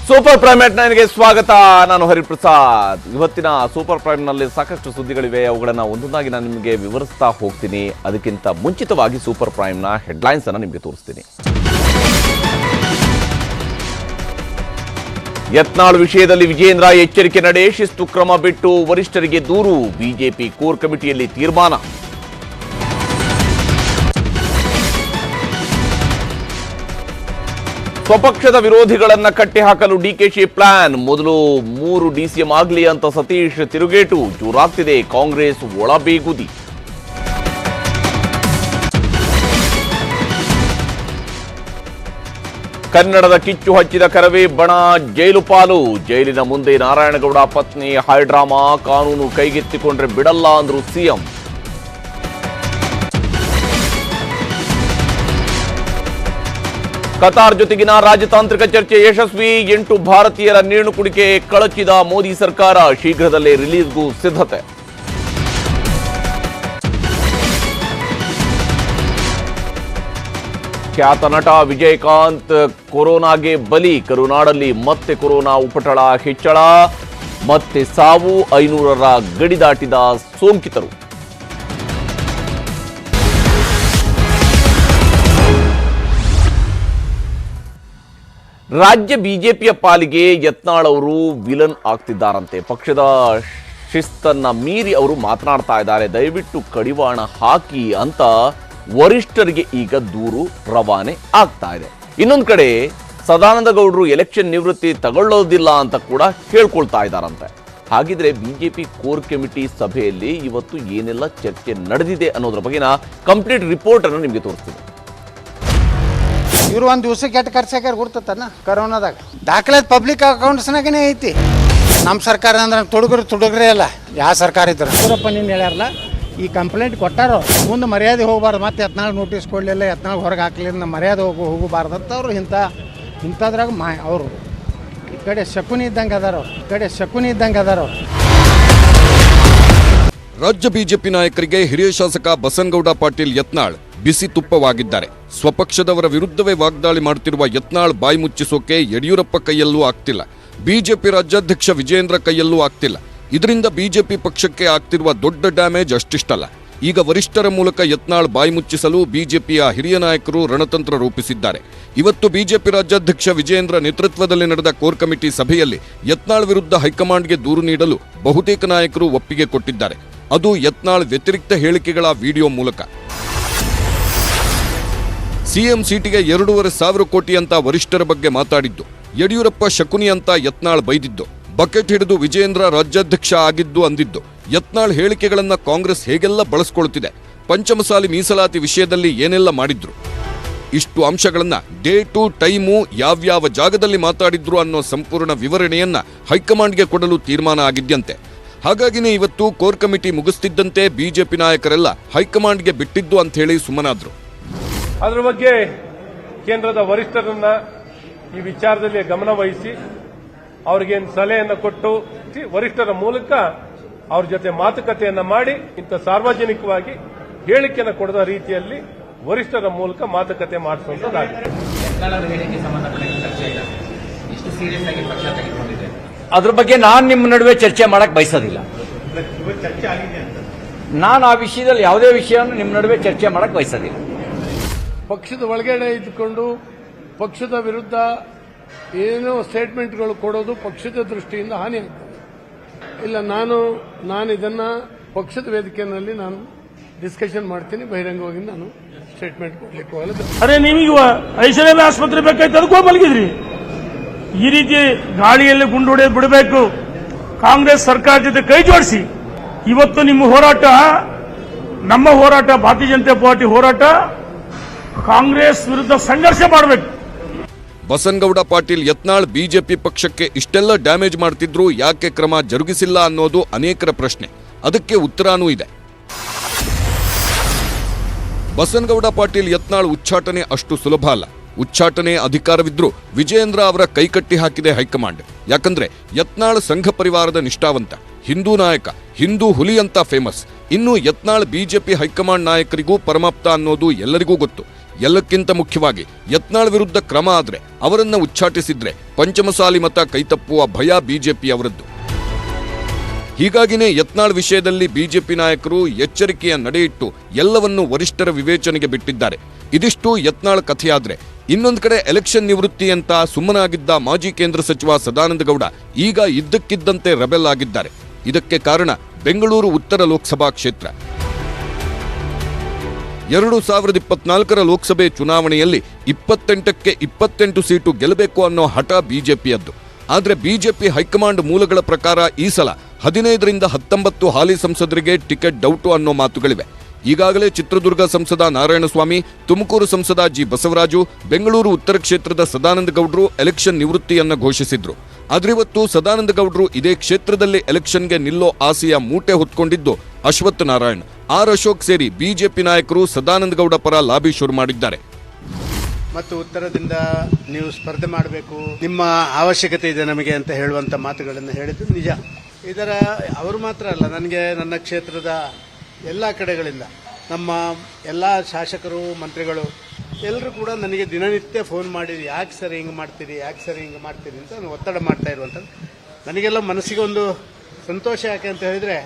Super prime at 9ಗೆ ಸ್ವಾಗತ. ನಾನು ಹರಿಪ್ರಸಾದ್. ಇವತ್ತಿನ ಸೂಪರ್ ಪ್ರೈಮ್ ನಲ್ಲಿ ಸಾಕಷ್ಟು ಸುದ್ದಿಗಳಿವೆ. ಅವುಗಳನ್ನ ಒಂದೊಂದಾಗಿ ನಾನು ನಿಮಗೆ ವಿವರಿಸ್ತಾ ಹೋಗ್ತೀನಿ. ಅದಕ್ಕಿಂತ ಮುಂಚಿತವಾಗಿ ಸೂಪರ್ ಪ್ರೈಮ್ ನ ಹೆಡ್ಲೈನ್ಸ್ ಅನ್ನು ನಿಮಗೆ ತೋರಿಸ್ತೀನಿ. ಯತ್ನಾಳ್ ವಿಷಯದಲ್ಲಿ ವಿಜೇಂದ್ರ ಎಚ್ಚರಿಕೆ ನಡೆ, ಶಿಸ್ತು ಕ್ರಮ ಬಿಟ್ಟು ವರಿಷ್ಠರಿಗೆ ದೂರು, ಬಿಜೆಪಿ ಕೋರ್ ಕಮಿಟಿಯಲ್ಲಿ ತೀರ್ಮಾನ. ಸ್ವಪಕ್ಷದ ವಿರೋಧಿಗಳನ್ನ ಕಟ್ಟಿಹಾಕಲು ಡಿಕೆಶಿ ಪ್ಲಾನ್, ಮೊದಲು 3 ಡಿಸಿಎಂ ಆಗಲಿ ಅಂತ ಸತೀಶ್ ತಿರುಗೇಟು, ಜೋರಾಗ್ತಿದೆ ಕಾಂಗ್ರೆಸ್ ಒಳಬೇಗುದಿ. ಕನ್ನಡದ ಕಿಚ್ಚು ಹಚ್ಚಿದ ಕರವೇ ಬಣ ಜೈಲು ಪಾಲು, ಜೈಲಿನ ಮುಂದೆ ನಾರಾಯಣಗೌಡ ಪತ್ನಿ ಹೈಡ್ರಾಮಾ, ಕಾನೂನು ಕೈಗೆತ್ತಿಕೊಂಡ್ರೆ ಬಿಡಲ್ಲ ಅಂದ್ರು ಸಿಎಂ. ಕತಾರ್ ಜೊತೆಗಿನ ರಾಜತಾಂತ್ರಿಕ ಚರ್ಚೆ ಯಶಸ್ವಿ, 8 ಭಾರತೀಯರ ನೇಣು ಕುಡಿಕೆ ಕಳಚಿದ ಮೋದಿ ಸರ್ಕಾರ, ಶೀಘ್ರದಲ್ಲೇ ರಿಲೀಸ್ಗೂ ಸಿದ್ಧತೆ. ಖ್ಯಾತ ನಟ ವಿಜಯಕಾಂತ್ ಕೊರೋನಾಗೆ ಬಲಿ, ಕರುನಾಡಲ್ಲಿ ಮತ್ತೆ ಕೊರೋನಾ ಉಪಟಳ ಹೆಚ್ಚಳ, ಮತ್ತೆ ಸಾವು, 500ರ ಗಡಿ ದಾಟಿದ ಸೋಂಕಿತರು. ರಾಜ್ಯ ಬಿಜೆಪಿಯ ಪಾಲಿಗೆ ಯತ್ನಾಳ್ ಅವರು ವಿಲನ್ ಆಗ್ತಿದ್ದಾರಂತೆ. ಪಕ್ಷದ ಶಿಸ್ತನ್ನ ಮೀರಿ ಅವರು ಮಾತನಾಡ್ತಾ ಇದ್ದಾರೆ. ದಯವಿಟ್ಟು ಕಡಿವಾಣ ಹಾಕಿ ಅಂತ ವರಿಷ್ಠರಿಗೆ ಈಗ ದೂರು ರವಾನೆ ಆಗ್ತಾ ಇದೆ. ಇನ್ನೊಂದು ಕಡೆ ಸದಾನಂದ ಗೌಡರು ಎಲೆಕ್ಷನ್ ನಿವೃತ್ತಿ ತಗೊಳ್ಳೋದಿಲ್ಲ ಅಂತ ಕೂಡ ಹೇಳ್ಕೊಳ್ತಾ ಇದ್ದಾರಂತೆ. ಹಾಗಿದ್ರೆ ಬಿಜೆಪಿ ಕೋರ್ ಕಮಿಟಿ ಸಭೆಯಲ್ಲಿ ಇವತ್ತು ಏನೆಲ್ಲ ಚರ್ಚೆ ನಡೆದಿದೆ ಅನ್ನೋದ್ರ ಬಗ್ಗೆನ ಕಂಪ್ಲೀಟ್ ರಿಪೋರ್ಟ್ ಅನ್ನು ನಿಮಗೆ ತೋರಿಸ್ತೀನಿ. ಇವ್ರು ಒಂದು ದಿವಸಕ್ಕೆ ಎಷ್ಟು ಖರ್ಚಾಗ್ಯಾರ ಗುರ್ತತನ ಕರೋನಾದಾಗ. ದಾಖಲೆ ಪಬ್ಲಿಕ್ ಅಕೌಂಟ್ಸ್ನಾಗನೇ ಐತಿ. ನಮ್ಮ ಸರ್ಕಾರ ಅಂದ್ರೆ ತುಡುಗ್ರೆ ಅಲ್ಲ, ಯಾವ ಸರ್ಕಾರ ಇದ್ರು ಯಡಿಯೂರಪ್ಪ ನೀನು ಹೇಳ್ಯಾರಲ್ಲ, ಈ ಕಂಪ್ಲೇಂಟ್ ಕೊಟ್ಟಾರೋ ಮುಂದೆ ಮರ್ಯಾದೆ ಹೋಗಬಾರ್ದು, ಮತ್ತೆ ಯತ್ನಾಳ್ ನೋಟಿಸ್ ಕೊಡಲಿಲ್ಲ, ಯತ್ನಾಳ್ ಹೊರಗೆ ಹಾಕಲಿಲ್ಲ, ಮರ್ಯಾದೆ ಹೋಗಬಾರ್ದಂತ ಅವರು ಇಂಥದ್ರಾಗ ಅವರು ಈ ಕಡೆ ಶಕುನಿ ಇದ್ದಂಗೆ ಅದಾರ ಅವ್ರು. ರಾಜ್ಯ ಬಿಜೆಪಿ ನಾಯಕರಿಗೆ ಹಿರಿಯ ಶಾಸಕ ಬಸನಗೌಡ ಪಾಟೀಲ್ ಯತ್ನಾಳ್ ಬಿಸಿ ತುಪ್ಪವಾಗಿದ್ದಾರೆ. ಸ್ವಪಕ್ಷದವರ ವಿರುದ್ಧವೇ ವಾಗ್ದಾಳಿ ಮಾಡುತ್ತಿರುವ ಯತ್ನಾಳ್ ಬಾಯಿ ಮುಚ್ಚಿಸೋಕೆ ಯಡಿಯೂರಪ್ಪ ಕೈಯಲ್ಲೂ ಆಗ್ತಿಲ್ಲ, ಬಿಜೆಪಿ ರಾಜ್ಯಾಧ್ಯಕ್ಷ ವಿಜೇಂದ್ರ ಕೈಯಲ್ಲೂ ಆಗ್ತಿಲ್ಲ. ಇದರಿಂದ ಬಿಜೆಪಿ ಪಕ್ಷಕ್ಕೆ ಆಗ್ತಿರುವ ದೊಡ್ಡ ಡ್ಯಾಮೇಜ್ ಅಷ್ಟಿಷ್ಟಲ್ಲ. ಈಗ ವರಿಷ್ಠರ ಮೂಲಕ ಯತ್ನಾಳ್ ಬಾಯಿ ಮುಚ್ಚಿಸಲು ಬಿಜೆಪಿಯ ಹಿರಿಯ ನಾಯಕರು ರಣತಂತ್ರ ರೂಪಿಸಿದ್ದಾರೆ. ಇವತ್ತು ಬಿಜೆಪಿ ರಾಜ್ಯಾಧ್ಯಕ್ಷ ವಿಜೇಂದ್ರ ನೇತೃತ್ವದಲ್ಲಿ ನಡೆದ ಕೋರ್ ಕಮಿಟಿ ಸಭೆಯಲ್ಲಿ ಯತ್ನಾಳ್ ವಿರುದ್ಧ ಹೈಕಮಾಂಡ್ಗೆ ದೂರು ನೀಡಲು ಬಹುತೇಕ ನಾಯಕರು ಒಪ್ಪಿಗೆ ಕೊಟ್ಟಿದ್ದಾರೆ. ಅದು ಯತ್ನಾಳ್ ವ್ಯತಿರಿಕ್ತ ಹೇಳಿಕೆಗಳ ವಿಡಿಯೋ ಮೂಲಕ. ಸಿಎಂ ಸೀಟಿಗೆ 2,500 ಕೋಟಿ ಅಂತ ವರಿಷ್ಠರ ಬಗ್ಗೆ ಮಾತಾಡಿದ್ದು, ಯಡಿಯೂರಪ್ಪ ಶಕುನಿ ಅಂತ ಯತ್ನಾಳ್ ಬೈದಿದ್ದು, ಬಕೆಟ್ ಹಿಡಿದು ವಿಜೇಂದ್ರ ರಾಜ್ಯಾಧ್ಯಕ್ಷ ಆಗಿದ್ದು ಅಂದಿದ್ದು, ಯತ್ನಾಳ್ ಹೇಳಿಕೆಗಳನ್ನ ಕಾಂಗ್ರೆಸ್ ಹೇಗೆಲ್ಲ ಬಳಸ್ಕೊಳ್ತಿದೆ, ಪಂಚಮಸಾಲಿ ಮೀಸಲಾತಿ ವಿಷಯದಲ್ಲಿ ಏನೆಲ್ಲ ಮಾಡಿದ್ರು, ಇಷ್ಟು ಅಂಶಗಳನ್ನ ಡೇ ಟು ಟೈಮು ಯಾವ್ಯಾವ ಜಾಗದಲ್ಲಿ ಮಾತಾಡಿದ್ರು ಅನ್ನೋ ಸಂಪೂರ್ಣ ವಿವರಣೆಯನ್ನ ಹೈಕಮಾಂಡ್ಗೆ ಕೊಡಲು ತೀರ್ಮಾನ ಆಗಿದ್ಯಂತೆ. ಹಾಗಾಗಿನೇ ಇವತ್ತು ಕೋರ್ ಕಮಿಟಿ ಮುಗಿಸ್ತಿದ್ದಂತೆ ಬಿಜೆಪಿ ನಾಯಕರೆಲ್ಲ ಹೈಕಮಾಂಡ್ಗೆ ಬಿಟ್ಟಿದ್ದು ಅಂತ ಹೇಳಿ ಸುಮ್ಮನಾದ್ರು. ಅದರ ಬಗ್ಗೆ ಕೇಂದ್ರದ ವರಿಷ್ಠರನ್ನ ಈ ವಿಚಾರದಲ್ಲಿ ಗಮನ ವಹಿಸಿ ಅವರಿಗೇನು ಸಲಹೆಯನ್ನು ಕೊಟ್ಟು ವರಿಷ್ಠರ ಮೂಲಕ ಅವ್ರ ಜೊತೆ ಮಾತುಕತೆಯನ್ನ ಮಾಡಿ ಇಂಥ ಸಾರ್ವಜನಿಕವಾಗಿ ಹೇಳಿಕೆಯನ್ನು ಕೊಡದ ರೀತಿಯಲ್ಲಿ ವರಿಷ್ಠರ ಮೂಲಕ ಮಾತುಕತೆ ಮಾಡಿಸುವಂತದ್ದಾಗಿದೆ. ಅದ್ರ ಬಗ್ಗೆ ನಾನು ನಿಮ್ಮ ನಡುವೆ ಚರ್ಚೆ ಮಾಡಕ್ ಬಯಸೋದಿಲ್ಲ. ನಾನು ಆ ವಿಷಯದಲ್ಲಿ ಯಾವುದೇ ವಿಷಯವನ್ನು ನಿಮ್ಮ ನಡುವೆ ಚರ್ಚೆ ಮಾಡಕ್ ಬಯಸೋದಿಲ್ಲ. ಪಕ್ಷದ ಒಳಗಡೆ ಇದ್ದುಕೊಂಡು ಪಕ್ಷದ ವಿರುದ್ಧ ಏನೋ ಸ್ಟೇಟ್ಮೆಂಟ್ಗಳು ಕೊಡೋದು ಪಕ್ಷದ ದೃಷ್ಟಿಯಿಂದ ಹಾನಿ ಆಗ್ತದೆ. ಇಲ್ಲ, ನಾನು ಇದನ್ನ ಪಕ್ಷದ ವೇದಿಕೆಯಲ್ಲಿ ನಾನು ಡಿಸ್ಕಷನ್ ಮಾಡ್ತೀನಿ, ಬಹಿರಂಗವಾಗಿ ನಾನು ಸ್ಟೇಟ್ಮೆಂಟ್ ಕೊಡ್ಲಿಕ್ಕೆ ಹೋಗಲ್ಲ. ಅರೆ, ನಿಮಗೆ ಐಶ್ವರ್ಯ ಆಸ್ಪತ್ರೆ ಬೇಕಾಯ್ತು, ಅದಕ್ಕೂ ಮಲಗಿದ್ರಿ. ಈ ರೀತಿ ಗಾಳಿಯಲ್ಲಿ ಗುಂಡು ಹೊಡೆದು ಬಿಡಬೇಕು. ಕಾಂಗ್ರೆಸ್ ಸರ್ಕಾರ ಜೊತೆ ಕೈ ಜೋಡಿಸಿ ಇವತ್ತು ನಿಮ್ಮ ಹೋರಾಟ, ನಮ್ಮ ಹೋರಾಟ, ಭಾರತೀಯ ಜನತಾ ಪಾರ್ಟಿ ಹೋರಾಟ ಕಾಂಗ್ರೆಸ್ ವಿರುದ್ಧ ಸಂಘರ್ಷ ಮಾಡಬೇಕು. ಬಸನಗೌಡ ಪಾಟೀಲ್ ಯತ್ನಾಳ್ ಬಿಜೆಪಿ ಪಕ್ಷಕ್ಕೆ ಇಷ್ಟೆಲ್ಲ ಡ್ಯಾಮೇಜ್ ಮಾಡ್ತಿದ್ರು, ಯಾಕೆ ಕ್ರಮ ಜರುಗಿಸಿಲ್ಲ ಅನ್ನೋದು ಅನೇಕರ ಪ್ರಶ್ನೆ. ಅದಕ್ಕೆ ಉತ್ತರನೂ ಇದೆ. ಬಸನಗೌಡ ಪಾಟೀಲ್ ಯತ್ನಾಳ್ ಉಚ್ಚಾಟನೆ ಅಷ್ಟು ಸುಲಭ ಅಲ್ಲ. ಉಚ್ಚಾಟನೆ ಅಧಿಕಾರವಿದ್ರೂ ವಿಜೇಂದ್ರ ಅವರ ಕೈಕಟ್ಟಿ ಹಾಕಿದೆ ಹೈಕಮಾಂಡ್. ಯಾಕಂದ್ರೆ ಯತ್ನಾಳ್ ಸಂಘ ಪರಿವಾರದ ನಿಷ್ಠಾವಂತ, ಹಿಂದೂ ನಾಯಕ, ಹಿಂದೂ ಹುಲಿ ಅಂತ ಫೇಮಸ್. ಇನ್ನು ಯತ್ನಾಳ್ ಬಿಜೆಪಿ ಹೈಕಮಾಂಡ್ ನಾಯಕರಿಗೂ ಪರಮಾಪ್ತ ಅನ್ನೋದು ಎಲ್ಲರಿಗೂ ಗೊತ್ತು. ಎಲ್ಲಕ್ಕಿಂತ ಮುಖ್ಯವಾಗಿ ಯತ್ನಾಳ್ ವಿರುದ್ಧ ಕ್ರಮ ಆದ್ರೆ ಅವರನ್ನ ಉಚ್ಚಾಟಿಸಿದ್ರೆ ಪಂಚಮಸಾಲಿ ಮತ ಕೈತಪ್ಪುವ ಭಯ ಬಿಜೆಪಿ ಅವರದ್ದು. ಹೀಗಾಗಿನೇ ಯತ್ನಾಳ್ ವಿಷಯದಲ್ಲಿ ಬಿಜೆಪಿ ನಾಯಕರು ಎಚ್ಚರಿಕೆಯ ನಡೆಯಿಟ್ಟು ಎಲ್ಲವನ್ನೂ ವರಿಷ್ಠರ ವಿವೇಚನೆಗೆ ಬಿಟ್ಟಿದ್ದಾರೆ. ಇದಿಷ್ಟು ಯತ್ನಾಳ್ ಕಥೆಯಾದ್ರೆ, ಇನ್ನೊಂದು ಕಡೆ ಎಲೆಕ್ಷನ್ ನಿವೃತ್ತಿ ಅಂತ ಸುಮ್ಮನಾಗಿದ್ದ ಮಾಜಿ ಕೇಂದ್ರ ಸಚಿವ ಸದಾನಂದ ಗೌಡ ಈಗ ಇದ್ದಕ್ಕಿದ್ದಂತೆ ರೆಬೆಲ್ ಆಗಿದ್ದಾರೆ. ಇದಕ್ಕೆ ಕಾರಣ ಬೆಂಗಳೂರು ಉತ್ತರ ಲೋಕಸಭಾ ಕ್ಷೇತ್ರ. 2024 ಲೋಕಸಭೆ ಚುನಾವಣೆಯಲ್ಲಿ 28ಕ್ಕೆ 28 ಸೀಟು ಗೆಲ್ಲಬೇಕು ಅನ್ನೋ ಹಠ ಬಿಜೆಪಿಯದ್ದು. ಆದರೆ ಬಿಜೆಪಿ ಹೈಕಮಾಂಡ್ ಮೂಲಗಳ ಪ್ರಕಾರ ಈ ಸಲ 15ರಿಂದ 19 ಹಾಲಿ ಸಂಸದರಿಗೆ ಟಿಕೆಟ್ ಡೌಟು ಅನ್ನೋ ಮಾತುಗಳಿವೆ. ಈಗಾಗಲೇ ಚಿತ್ರದುರ್ಗ ಸಂಸದ ನಾರಾಯಣಸ್ವಾಮಿ, ತುಮಕೂರು ಸಂಸದ ಜಿ ಬಸವರಾಜು, ಬೆಂಗಳೂರು ಉತ್ತರ ಕ್ಷೇತ್ರದ ಸದಾನಂದ ಗೌಡರು ಎಲೆಕ್ಷನ್ ನಿವೃತ್ತಿಯನ್ನ ಘೋಷಿಸಿದ್ರು. ಆದ್ರಿವತ್ತು ಸದಾನಂದ ಗೌಡರು ಇದೇ ಕ್ಷೇತ್ರದಲ್ಲಿ ಎಲೆಕ್ಷನ್ಗೆ ನಿಲ್ಲೋ ಆಸೆಯ ಮೂಟೆ ಹೊತ್ಕೊಂಡಿದ್ದು ಅಶ್ವಥ್ ನಾರಾಯಣ್, ಆರ್ ಅಶೋಕ್ ಸೇರಿ ಬಿಜೆಪಿ ನಾಯಕರು ಸದಾನಂದ ಗೌಡ ಪರ ಲಾಬಿ ಶುರು ಮಾಡಿದ್ದಾರೆ. ಮತ್ತು ಉತ್ತರದಿಂದ ನೀವು ಸ್ಪರ್ಧೆ ಮಾಡಬೇಕು, ನಿಮ್ಮ ಅವಶ್ಯಕತೆ ಇದೆ ನಮಗೆ ಅಂತ ಹೇಳುವಂಥ ಮಾತುಗಳನ್ನು ಹೇಳಿದ್ದು ನಿಜ. ಇದರ ಅವರು ಮಾತ್ರ ಅಲ್ಲ, ನನಗೆ ನನ್ನ ಕ್ಷೇತ್ರದ ಎಲ್ಲ ಕಡೆಗಳಿಂದ ನಮ್ಮ ಎಲ್ಲ ಶಾಸಕರು, ಮಂತ್ರಿಗಳು ಎಲ್ಲರೂ ಕೂಡ ನನಗೆ ದಿನನಿತ್ಯ ಫೋನ್ ಮಾಡಿ ಯಾಕೆ ಸರ್ ಹಿಂಗೆ ಮಾಡ್ತೀರಿ, ಯಾಕೆ ಸರ್ ಹಿಂಗೆ ಮಾಡ್ತೀರಿ ಅಂತ ನಾನು ಒತ್ತಡ ಮಾಡ್ತಾ ಇರುವಂಥದ್ದು. ನನಗೆಲ್ಲ ಮನಸ್ಸಿಗೆ ಒಂದು ಸಂತೋಷ. ಯಾಕೆ ಅಂತ ಹೇಳಿದರೆ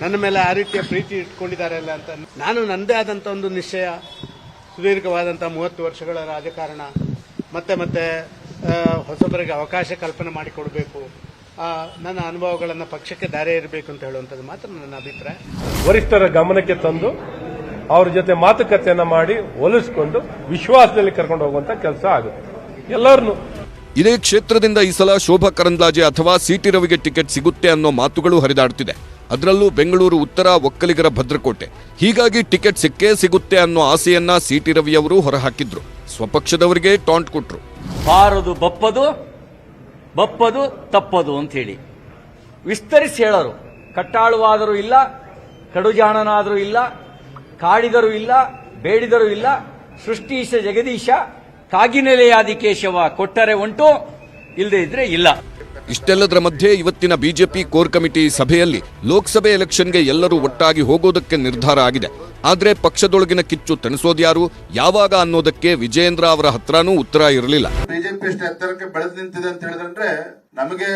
ನನ್ನ ಮೇಲೆ ಆ ರೀತಿಯ ಪ್ರೀತಿ ಇಟ್ಕೊಂಡಿದ್ದಾರೆ ಅಲ್ಲ ಅಂತ. ನಾನು ನನ್ನದೇ ಆದಂಥ ಒಂದು ನಿಶ್ಚಯ, ಸುದೀರ್ಘವಾದಂಥ 30 ವರ್ಷಗಳ ರಾಜಕಾರಣ, ಮತ್ತೆ ಹೊಸಬರಿಗೆ ಅವಕಾಶ ಕಲ್ಪನೆ ಮಾಡಿಕೊಡಬೇಕು, ನನ್ನ ಅನುಭವಗಳನ್ನು ಪಕ್ಷಕ್ಕೆ ದಾರಿ ಇರಬೇಕು ಅಂತ ಹೇಳುವಂಥದ್ದು ಮಾತ್ರ ನನ್ನ ಅಭಿಪ್ರಾಯ. ವರಿಷ್ಠರ ಗಮನಕ್ಕೆ ತಂದು ಅವ್ರ ಜೊತೆ ಮಾತುಕತೆಯನ್ನ ಮಾಡಿ ಒಲಿಸಿಕೊಂಡು ವಿಶ್ವಾಸದಲ್ಲಿ ಕರ್ಕೊಂಡು ಹೋಗುವಂತ ಕೆಲಸ ಆಗುತ್ತೆ ಎಲ್ಲರನ್ನು. ಇದೇ ಕ್ಷೇತ್ರದಿಂದ ಈ ಸಲ ಶೋಭಾ ಕರಂದ್ಲಾಜೆ ಅಥವಾ ಸಿಟಿ ರವಿಗೆ ಟಿಕೆಟ್ ಸಿಗುತ್ತೆ ಅನ್ನೋ ಮಾತುಗಳು ಹರಿದಾಡ್ತಿದೆ. ಅದರಲ್ಲೂ ಬೆಂಗಳೂರು ಉತ್ತರ ಒಕ್ಕಲಿಗರ ಭದ್ರಕೋಟೆ. ಹೀಗಾಗಿ ಟಿಕೆಟ್ ಸಿಕ್ಕೇ ಸಿಗುತ್ತೆ ಅನ್ನೋ ಆಸೆಯನ್ನ ಸಿಟಿ ರವಿ ಅವರು ಹೊರಹಾಕಿದ್ರು. ಸ್ವಪಕ್ಷದವರಿಗೆ ಟಾಂಟ್ ಕೊಟ್ರು. ಬಾರದು ಬಪ್ಪದು ತಪ್ಪದು ಅಂತ ಹೇಳಿ ವಿಸ್ತರಿಸಿ ಹೇಳೋರು. ಕಟ್ಟಾಳುವಾದರೂ ಇಲ್ಲ, ಕಡುಜಾಣನಾದರೂ ಇಲ್ಲ, ಕಾಡಿದರೂ ಇಲ್ಲ, ಬೇಡಿದರೂ ಇಲ್ಲ, ಸೃಷ್ಟೀಶ ಜಗದೀಶ ಕಾಗಿನೆಲೆಯಾದಿ ಕೇಶವ ಕೊಟ್ಟರೆ ಉಂಟು, ಇಲ್ಲದೆ ಇದ್ರೆ ಇಲ್ಲ. ಇಷ್ಟೆಲ್ಲದರ ಮಧ್ಯೆ ಇವತ್ತಿನ ಬಿಜೆಪಿ ಕೋರ್ ಕಮಿಟಿ ಸಭೆಯಲ್ಲಿ ಲೋಕಸಭೆ ಎಲೆಕ್ಷನ್ಗೆ ಎಲ್ಲರೂ ಒಟ್ಟಾಗಿ ಹೋಗೋದಕ್ಕೆ ನಿರ್ಧಾರ ಆಗಿದೆ. ಆದ್ರೆ ಪಕ್ಷದೊಳಗಿನ ಕಿಚ್ಚು ತಣಿಸೋದ್ಯಾರು, ಯಾವಾಗ ಅನ್ನೋದಕ್ಕೆ ವಿಜಯೇಂದ್ರ ಅವರ ಹತ್ರನೂ ಉತ್ತರ ಇರಲಿಲ್ಲ. ಬಿಜೆಪಿ ಇಷ್ಟು ಎತ್ತರಕ್ಕೆ ಬೆಳೆದು ನಿಂತಿದೆ ಅಂತ ಹೇಳಿದ್ರೆ ನಮಗೆ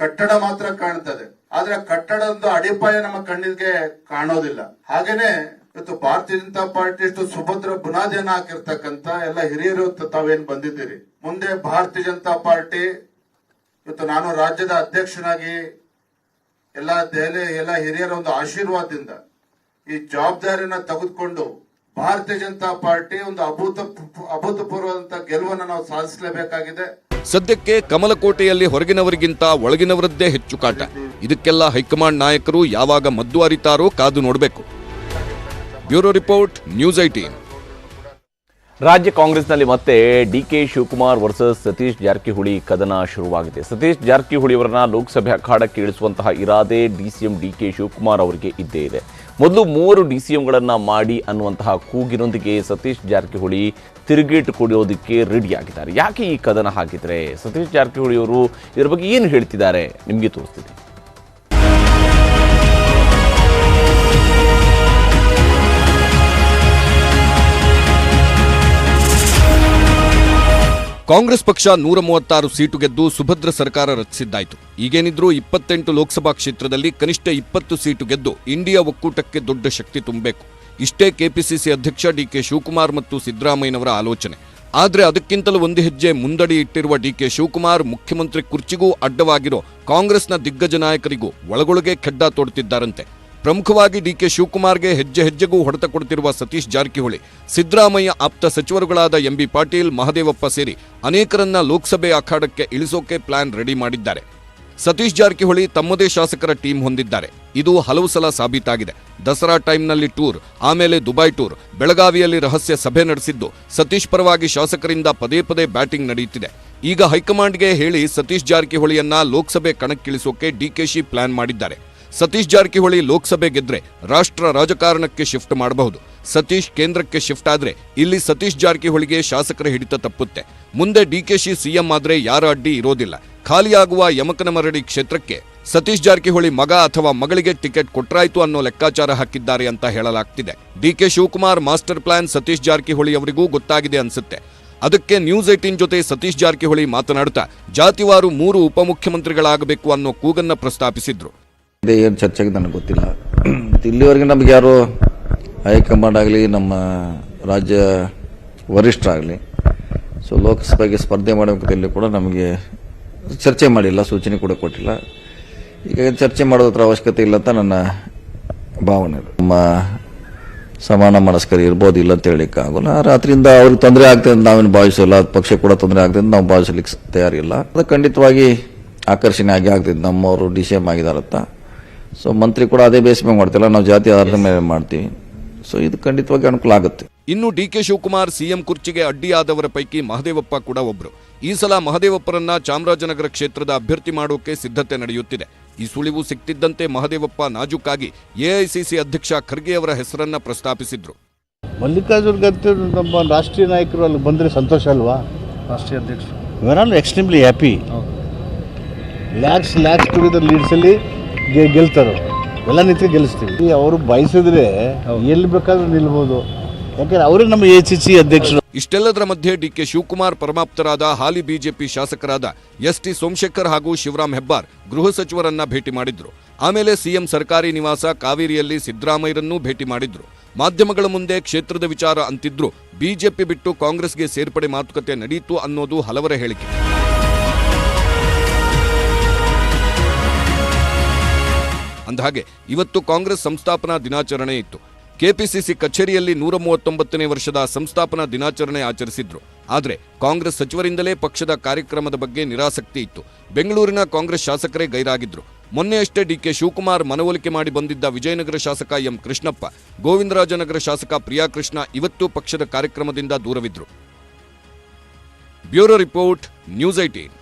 ಕಟ್ಟಡ ಮಾತ್ರ ಕಾಣ್ತದೆ, ಆದ್ರೆ ಕಟ್ಟಡದ ಅಡಿಪಾಯ ನಮ್ಮ ಕಣ್ಣಿಗೆ ಕಾಣೋದಿಲ್ಲ. ಹಾಗೇನೆ ಇವತ್ತು ಭಾರತೀಯ ಜನತಾ ಪಾರ್ಟಿ ಇಷ್ಟು ಸುಭದ್ರ ಬುನಾದಿಯನ್ನ ಹಾಕಿರ್ತಕ್ಕಂತ ಎಲ್ಲ ಹಿರಿಯರು ತಾವೇನ್ ಬಂದಿದ್ದೀರಿ. ಮುಂದೆ ಭಾರತೀಯ ಜನತಾ ಪಾರ್ಟಿ ಇವತ್ತು ನಾನು ರಾಜ್ಯದ ಅಧ್ಯಕ್ಷನಾಗಿ ಎಲ್ಲ ಹಿರಿಯರ ಒಂದು ಆಶೀರ್ವಾದದಿಂದ ಈ ಜವಾಬ್ದಾರಿಯನ್ನ ತೆಗೆದುಕೊಂಡು ಭಾರತೀಯ ಜನತಾ ಪಾರ್ಟಿ ಒಂದು ಅಭೂತಪೂರ್ವದಂತ ಗೆಲುವನ್ನು ನಾವು ಸಾಧಿಸಲೇಬೇಕಾಗಿದೆ. ಸದ್ಯಕ್ಕೆ ಕಮಲಕೋಟೆಯಲ್ಲಿ ಹೊರಗಿನವರಿಗಿಂತ ಒಳಗಿನವರದ್ದೇ ಹೆಚ್ಚು ಕಾಟ. ಇದಕ್ಕೆಲ್ಲ ಹೈಕಮಾಂಡ್ ನಾಯಕರು ಯಾವಾಗ ಮದ್ದು ಅರಿತಾರೋ ಕಾದು ನೋಡಬೇಕು. Bureau report, news 18. ರಾಜ್ಯ ಕಾಂಗ್ರೆಸ್ನಲ್ಲಿ ಮತ್ತೆ ಡಿಕೆ ಶಿವಕುಮಾರ್ ವರ್ಸಸ್ ಸತೀಶ್ ಜಾರಕಿಹೊಳಿ ಕದನ ಶುರುವಾಗಿದೆ. ಸತೀಶ್ ಜಾರಕಿಹೊಳಿ ಅವರನ್ನ ಲೋಕಸಭೆ ಅಖಾಡಕ್ಕೆ ಇಳಿಸುವಂತಹ ಇರಾದೆ ಡಿಸಿಎಂ ಡಿಕೆ ಶಿವಕುಮಾರ್ ಅವರಿಗೆ ಇದ್ದೇ ಇದೆ. ಮೊದಲು 3 ಡಿಸಿಎಂಗಳನ್ನ ಮಾಡಿ ಅನ್ನುವಂತಹ ಕೂಗಿನೊಂದಿಗೆ ಸತೀಶ್ ಜಾರಕಿಹೊಳಿ ತಿರುಗೇಟು ಕೊಡೋದಕ್ಕೆ ರೆಡಿಯಾಗಿದ್ದಾರೆ. ಯಾಕೆ ಈ ಕದನ ಹಾಕಿದ್ರೆ, ಸತೀಶ್ ಜಾರಕಿಹೊಳಿ ಅವರು ಇದರ ಬಗ್ಗೆ ಏನು ಹೇಳ್ತಿದ್ದಾರೆ ನಿಮಗೆ ತೋರಿಸ್ತಿದೆ. ಕಾಂಗ್ರೆಸ್ ಪಕ್ಷ 136 ಸೀಟು ಗೆದ್ದು ಸುಭದ್ರ ಸರ್ಕಾರ ರಚಿಸಿದ್ದಾಯಿತು. ಈಗೇನಿದ್ರೂ 28 ಲೋಕಸಭಾ ಕ್ಷೇತ್ರದಲ್ಲಿ ಕನಿಷ್ಠ 20 ಸೀಟು ಗೆದ್ದು ಇಂಡಿಯಾ ಒಕ್ಕೂಟಕ್ಕೆ ದೊಡ್ಡ ಶಕ್ತಿ ತುಂಬಬೇಕು. ಇಷ್ಟೇ ಕೆಪಿಸಿಸಿ ಅಧ್ಯಕ್ಷ ಡಿಕೆ ಶಿವಕುಮಾರ್ ಮತ್ತು ಸಿದ್ದರಾಮಯ್ಯನವರ ಆಲೋಚನೆ. ಆದರೆ ಅದಕ್ಕಿಂತಲೂ ಒಂದು ಹೆಜ್ಜೆ ಮುಂದಡಿ ಇಟ್ಟಿರುವ ಡಿಕೆ ಶಿವಕುಮಾರ್ ಮುಖ್ಯಮಂತ್ರಿ ಕುರ್ಚಿಗೂ ಅಡ್ಡವಾಗಿರೋ ಕಾಂಗ್ರೆಸ್ನ ದಿಗ್ಗಜ ನಾಯಕರಿಗೂ ಒಳಗೊಳಗೆ ಖೆಡ್ಡ ತೋಡುತ್ತಿದ್ದಾರಂತೆ. ಪ್ರಮುಖವಾಗಿ ಡಿಕೆ ಶಿವಕುಮಾರ್ಗೆ ಹೆಜ್ಜೆ ಹೆಜ್ಜೆಗೂ ಹೊಡೆತ ಕೊಡುತ್ತಿರುವ ಸತೀಶ್ ಜಾರಕಿಹೊಳಿ ಸಿದ್ದರಾಮಯ್ಯ ಆಪ್ತ ಸಚಿವರುಗಳಾದ ಎಂಬಿ ಪಾಟೀಲ್, ಮಹದೇವಪ್ಪ ಸೇರಿ ಅನೇಕರನ್ನ ಲೋಕಸಭೆ ಅಖಾಡಕ್ಕೆ ಇಳಿಸೋಕೆ ಪ್ಲಾನ್ ರೆಡಿ ಮಾಡಿದ್ದಾರೆ. ಸತೀಶ್ ಜಾರಕಿಹೊಳಿ ತಮ್ಮದೇ ಶಾಸಕರ ಟೀಮ್ ಹೊಂದಿದ್ದಾರೆ. ಇದು ಹಲವು ಸಲ ಸಾಬೀತಾಗಿದೆ. ದಸರಾ ಟೈಮ್ನಲ್ಲಿ ಟೂರ್, ಆಮೇಲೆ ದುಬೈ ಟೂರ್, ಬೆಳಗಾವಿಯಲ್ಲಿ ರಹಸ್ಯ ಸಭೆ ನಡೆಸಿದ್ದು ಸತೀಶ್ ಪರವಾಗಿ ಶಾಸಕರಿಂದ ಪದೇ ಪದೇ ಬ್ಯಾಟಿಂಗ್ ನಡೆಯುತ್ತಿದೆ. ಈಗ ಹೈಕಮಾಂಡ್ಗೆ ಹೇಳಿ ಸತೀಶ್ ಜಾರಕಿಹೊಳಿಯನ್ನ ಲೋಕಸಭೆ ಕಣಕ್ಕಿಳಿಸೋಕೆ ಡಿಕೆಶಿ ಪ್ಲಾನ್ ಮಾಡಿದ್ದಾರೆ. ಸತೀಶ್ ಜಾರಕಿಹೊಳಿ ಲೋಕಸಭೆ ಗೆದ್ರೆ ರಾಷ್ಟ್ರ ರಾಜಕಾರಣಕ್ಕೆ ಶಿಫ್ಟ್ ಮಾಡಬಹುದು. ಸತೀಶ್ ಕೇಂದ್ರಕ್ಕೆ ಶಿಫ್ಟ್ ಆದ್ರೆ ಇಲ್ಲಿ ಸತೀಶ್ ಜಾರಕಿಹೊಳಿಗೆ ಶಾಸಕರ ಹಿಡಿತ ತಪ್ಪುತ್ತೆ. ಮುಂದೆ ಡಿಕೆಶಿ ಸಿಎಂ ಆದ್ರೆ ಯಾರ ಅಡ್ಡಿ ಇರೋದಿಲ್ಲ. ಖಾಲಿಯಾಗುವ ಯಮಕನಮರಡಿ ಕ್ಷೇತ್ರಕ್ಕೆ ಸತೀಶ್ ಜಾರಕಿಹೊಳಿ ಮಗ ಅಥವಾ ಮಗಳಿಗೆ ಟಿಕೆಟ್ ಕೊಟ್ರಾಯ್ತು ಅನ್ನೋ ಲೆಕ್ಕಾಚಾರ ಹಾಕಿದ್ದಾರೆ ಅಂತ ಹೇಳಲಾಗ್ತಿದೆ. ಡಿಕೆ ಶಿವಕುಮಾರ್ ಮಾಸ್ಟರ್ ಪ್ಲಾನ್ ಸತೀಶ್ ಜಾರಕಿಹೊಳಿ ಅವರಿಗೂ ಗೊತ್ತಾಗಿದೆ ಅನ್ಸುತ್ತೆ. ಅದಕ್ಕೆ ನ್ಯೂಸ್ 18 ಜೊತೆ ಸತೀಶ್ ಜಾರಕಿಹೊಳಿ ಮಾತನಾಡುತ್ತಾ ಜಾತಿವಾರು 3 ಉಪಮುಖ್ಯಮಂತ್ರಿಗಳಾಗಬೇಕು ಅನ್ನೋ ಕೂಗನ್ನ ಪ್ರಸ್ತಾಪಿಸಿದ್ರು. ಏನು ಚರ್ಚೆಗೆ ನನಗೆ ಗೊತ್ತಿಲ್ಲ. ಇಲ್ಲಿವರೆಗೆ ನಮ್ಗೆ ಯಾರು ಹೈಕಮಾಂಡ್ ಆಗಲಿ ನಮ್ಮ ರಾಜ್ಯ ವರಿಷ್ಠರಾಗಲಿ ಲೋಕಸಭೆಗೆ ಸ್ಪರ್ಧೆ ಮಾಡಬೇಕಂತ ಕೂಡ ನಮಗೆ ಚರ್ಚೆ ಮಾಡಿಲ್ಲ, ಸೂಚನೆ ಕೂಡ ಕೊಟ್ಟಿಲ್ಲ. ಈಗ ಚರ್ಚೆ ಮಾಡೋದ್ರ ಅವಶ್ಯಕತೆ ಇಲ್ಲ ಅಂತ ನನ್ನ ಭಾವನೆ. ನಮ್ಮ ಸಮಾನ ಮನಸ್ಕರು ಇರ್ಬೋದು, ಇಲ್ಲ ಅಂತ ಹೇಳಿಕ್ಕೆ ಆಗೋಲ್ಲ. ರಾತ್ರಿಯಿಂದ ಅವ್ರಿಗೆ ತೊಂದರೆ ಆಗ್ತದೆ ಅಂತ ನಾವೇನು ಭಾವಿಸಲ್ಲ, ಪಕ್ಷ ಕೂಡ ತೊಂದರೆ ಆಗ್ತದೆ ಅಂತ ನಾವು ಭಾವಿಸಲಿಕ್ಕೆ ತಯಾರಿಲ್ಲ. ಅದು ಖಂಡಿತವಾಗಿ ಆಕರ್ಷಣೆ ಆಗಿ ಆಗ್ತದೆ. ನಮ್ಮವರು DCM ಆಗಿದಾರಂತ, ಮಂತ್ರಿ ಕೂಡ ಅದೇ ಬೇಸ್ ಮೇಲೆ ಮಾಡ್ತಿಲ್ಲ, ನಾವು ಜಾತಿ ಆಧಾರದ ಮೇಲೆ ಮಾಡ್ತೀವಿ. ಇದು ಖಂಡಿತವಾಗಿ ಅನುಕೂಲ ಆಗುತ್ತೆ. ಇನ್ನು ಡಿಕೆ ಶಿವಕುಮಾರ್ ಸಿಎಂ ಕುರ್ಚಿಗೆ ಅಡ್ಡಿಯಾದವರ ಪೈಕಿ ಮಹದೇವಪ್ಪ ಕೂಡ ಒಬ್ರು. ಈ ಸಲ ಮಹದೇವಪ್ಪರನ್ನ ಚಾಮರಾಜನಗರ ಕ್ಷೇತ್ರದ ಅಭ್ಯರ್ಥಿ ಮಾಡೋಕೆ ಸಿದ್ಧತೆ ನಡೆಯುತ್ತಿದೆ. ಈ ಸುಳಿವು ಸಿಕ್ತಿದ್ದಂತೆ ಮಹದೇವಪ್ಪ ನಾಜೂಕಾಗಿ AICC ಅಧ್ಯಕ್ಷ ಖರ್ಗೆ ಅವರ ಹೆಸರನ್ನ ಪ್ರಸ್ತಾಪಿಸಿದ್ರು. ಮಲ್ಲಿಕಾರ್ಜುನ್ ಖರ್ಗೆ ನಮ್ಮ ರಾಷ್ಟ್ರೀಯ ನಾಯಕರು ಅಲ್ಲಿ ಬಂದರೆ ಸಂತೋಷ ಅಲ್ವಾ? ರಾಷ್ಟ್ರೀಯ ಅಧ್ಯಕ್ಷರು ವಿ ಆರ್ ಎಕ್ಸ್ಟ್ರೀಮ್ಲಿ ಹ್ಯಾಪಿ. ಲ್ಯಾಕ್ಸ್ ಟುಗೆದರ್ ಲೀಡ್ಸಲ್ಲಿ ಗೆಲ್ತಾರೆ, ಎಲ್ಲ ನಿಂತು ಗೆಲ್ಲಿಸ್ತೀವಿ. ಅವರು ಬಯಸಿದ್ರೆ ಎಲ್ಲಿ ಬೇಕಾದ್ರೂ ನಿಲ್ಬೋದು, ಯಾಕಂದ್ರೆ ಅವರೇ ನಮ್ಮ AICC ಅಧ್ಯಕ್ಷರು. ಇಷ್ಟೆಲ್ಲದರ ಮಧ್ಯೆ ಡಿಕೆ ಶಿವಕುಮಾರ್ ಪರಮಾಪ್ತರಾದ ಹಾಲಿ ಬಿಜೆಪಿ ಶಾಸಕರಾದ ST ಸೋಮಶೇಖರ್ ಹಾಗೂ ಶಿವರಾಮ್ ಹೆಬ್ಬಾರ್ ಗೃಹ ಸಚಿವರನ್ನ ಭೇಟಿ ಮಾಡಿದ್ರು. ಆಮೇಲೆ ಸಿಎಂ ಸರ್ಕಾರಿ ನಿವಾಸ ಕಾವೇರಿಯಲ್ಲಿ ಸಿದ್ದರಾಮಯ್ಯರನ್ನೂ ಭೇಟಿ ಮಾಡಿದ್ರು. ಮಾಧ್ಯಮಗಳ ಮುಂದೆ ಕ್ಷೇತ್ರದ ವಿಚಾರ ಅಂತಿದ್ರು. ಬಿಜೆಪಿ ಬಿಟ್ಟು ಕಾಂಗ್ರೆಸ್ಗೆ ಸೇರ್ಪಡೆ ಮಾತುಕತೆ ನಡೆಯಿತು ಅನ್ನೋದು ಹಲವರ ಹೇಳಿಕೆ. ಅಂದಹಾಗೆ ಇವತ್ತು ಕಾಂಗ್ರೆಸ್ ಸಂಸ್ಥಾಪನಾ ದಿನಾಚರಣೆ ಇತ್ತು. ಕೆಪಿಸಿಸಿ ಕಚೇರಿಯಲ್ಲಿ 139ನೇ ವರ್ಷದ ಸಂಸ್ಥಾಪನಾ ದಿನಾಚರಣೆ ಆಚರಿಸಿದ್ರು. ಆದರೆ ಕಾಂಗ್ರೆಸ್ ಸಚಿವರಿಂದಲೇ ಪಕ್ಷದ ಕಾರ್ಯಕ್ರಮದ ಬಗ್ಗೆ ನಿರಾಸಕ್ತಿ ಇತ್ತು. ಬೆಂಗಳೂರಿನ ಕಾಂಗ್ರೆಸ್ ಶಾಸಕರೇ ಗೈರಾಗಿದ್ರು. ಮೊನ್ನೆಯಷ್ಟೇ ಡಿಕೆ ಶಿವಕುಮಾರ್ ಮನವೊಲಿಕೆ ಮಾಡಿ ಬಂದಿದ್ದ ವಿಜಯನಗರ ಶಾಸಕ ಎಂ ಕೃಷ್ಣಪ್ಪ, ಗೋವಿಂದರಾಜನಗರ ಶಾಸಕ ಪ್ರಿಯಾಕೃಷ್ಣ ಇವತ್ತು ಪಕ್ಷದ ಕಾರ್ಯಕ್ರಮದಿಂದ ದೂರವಿದ್ರು. Bureau report, news 18.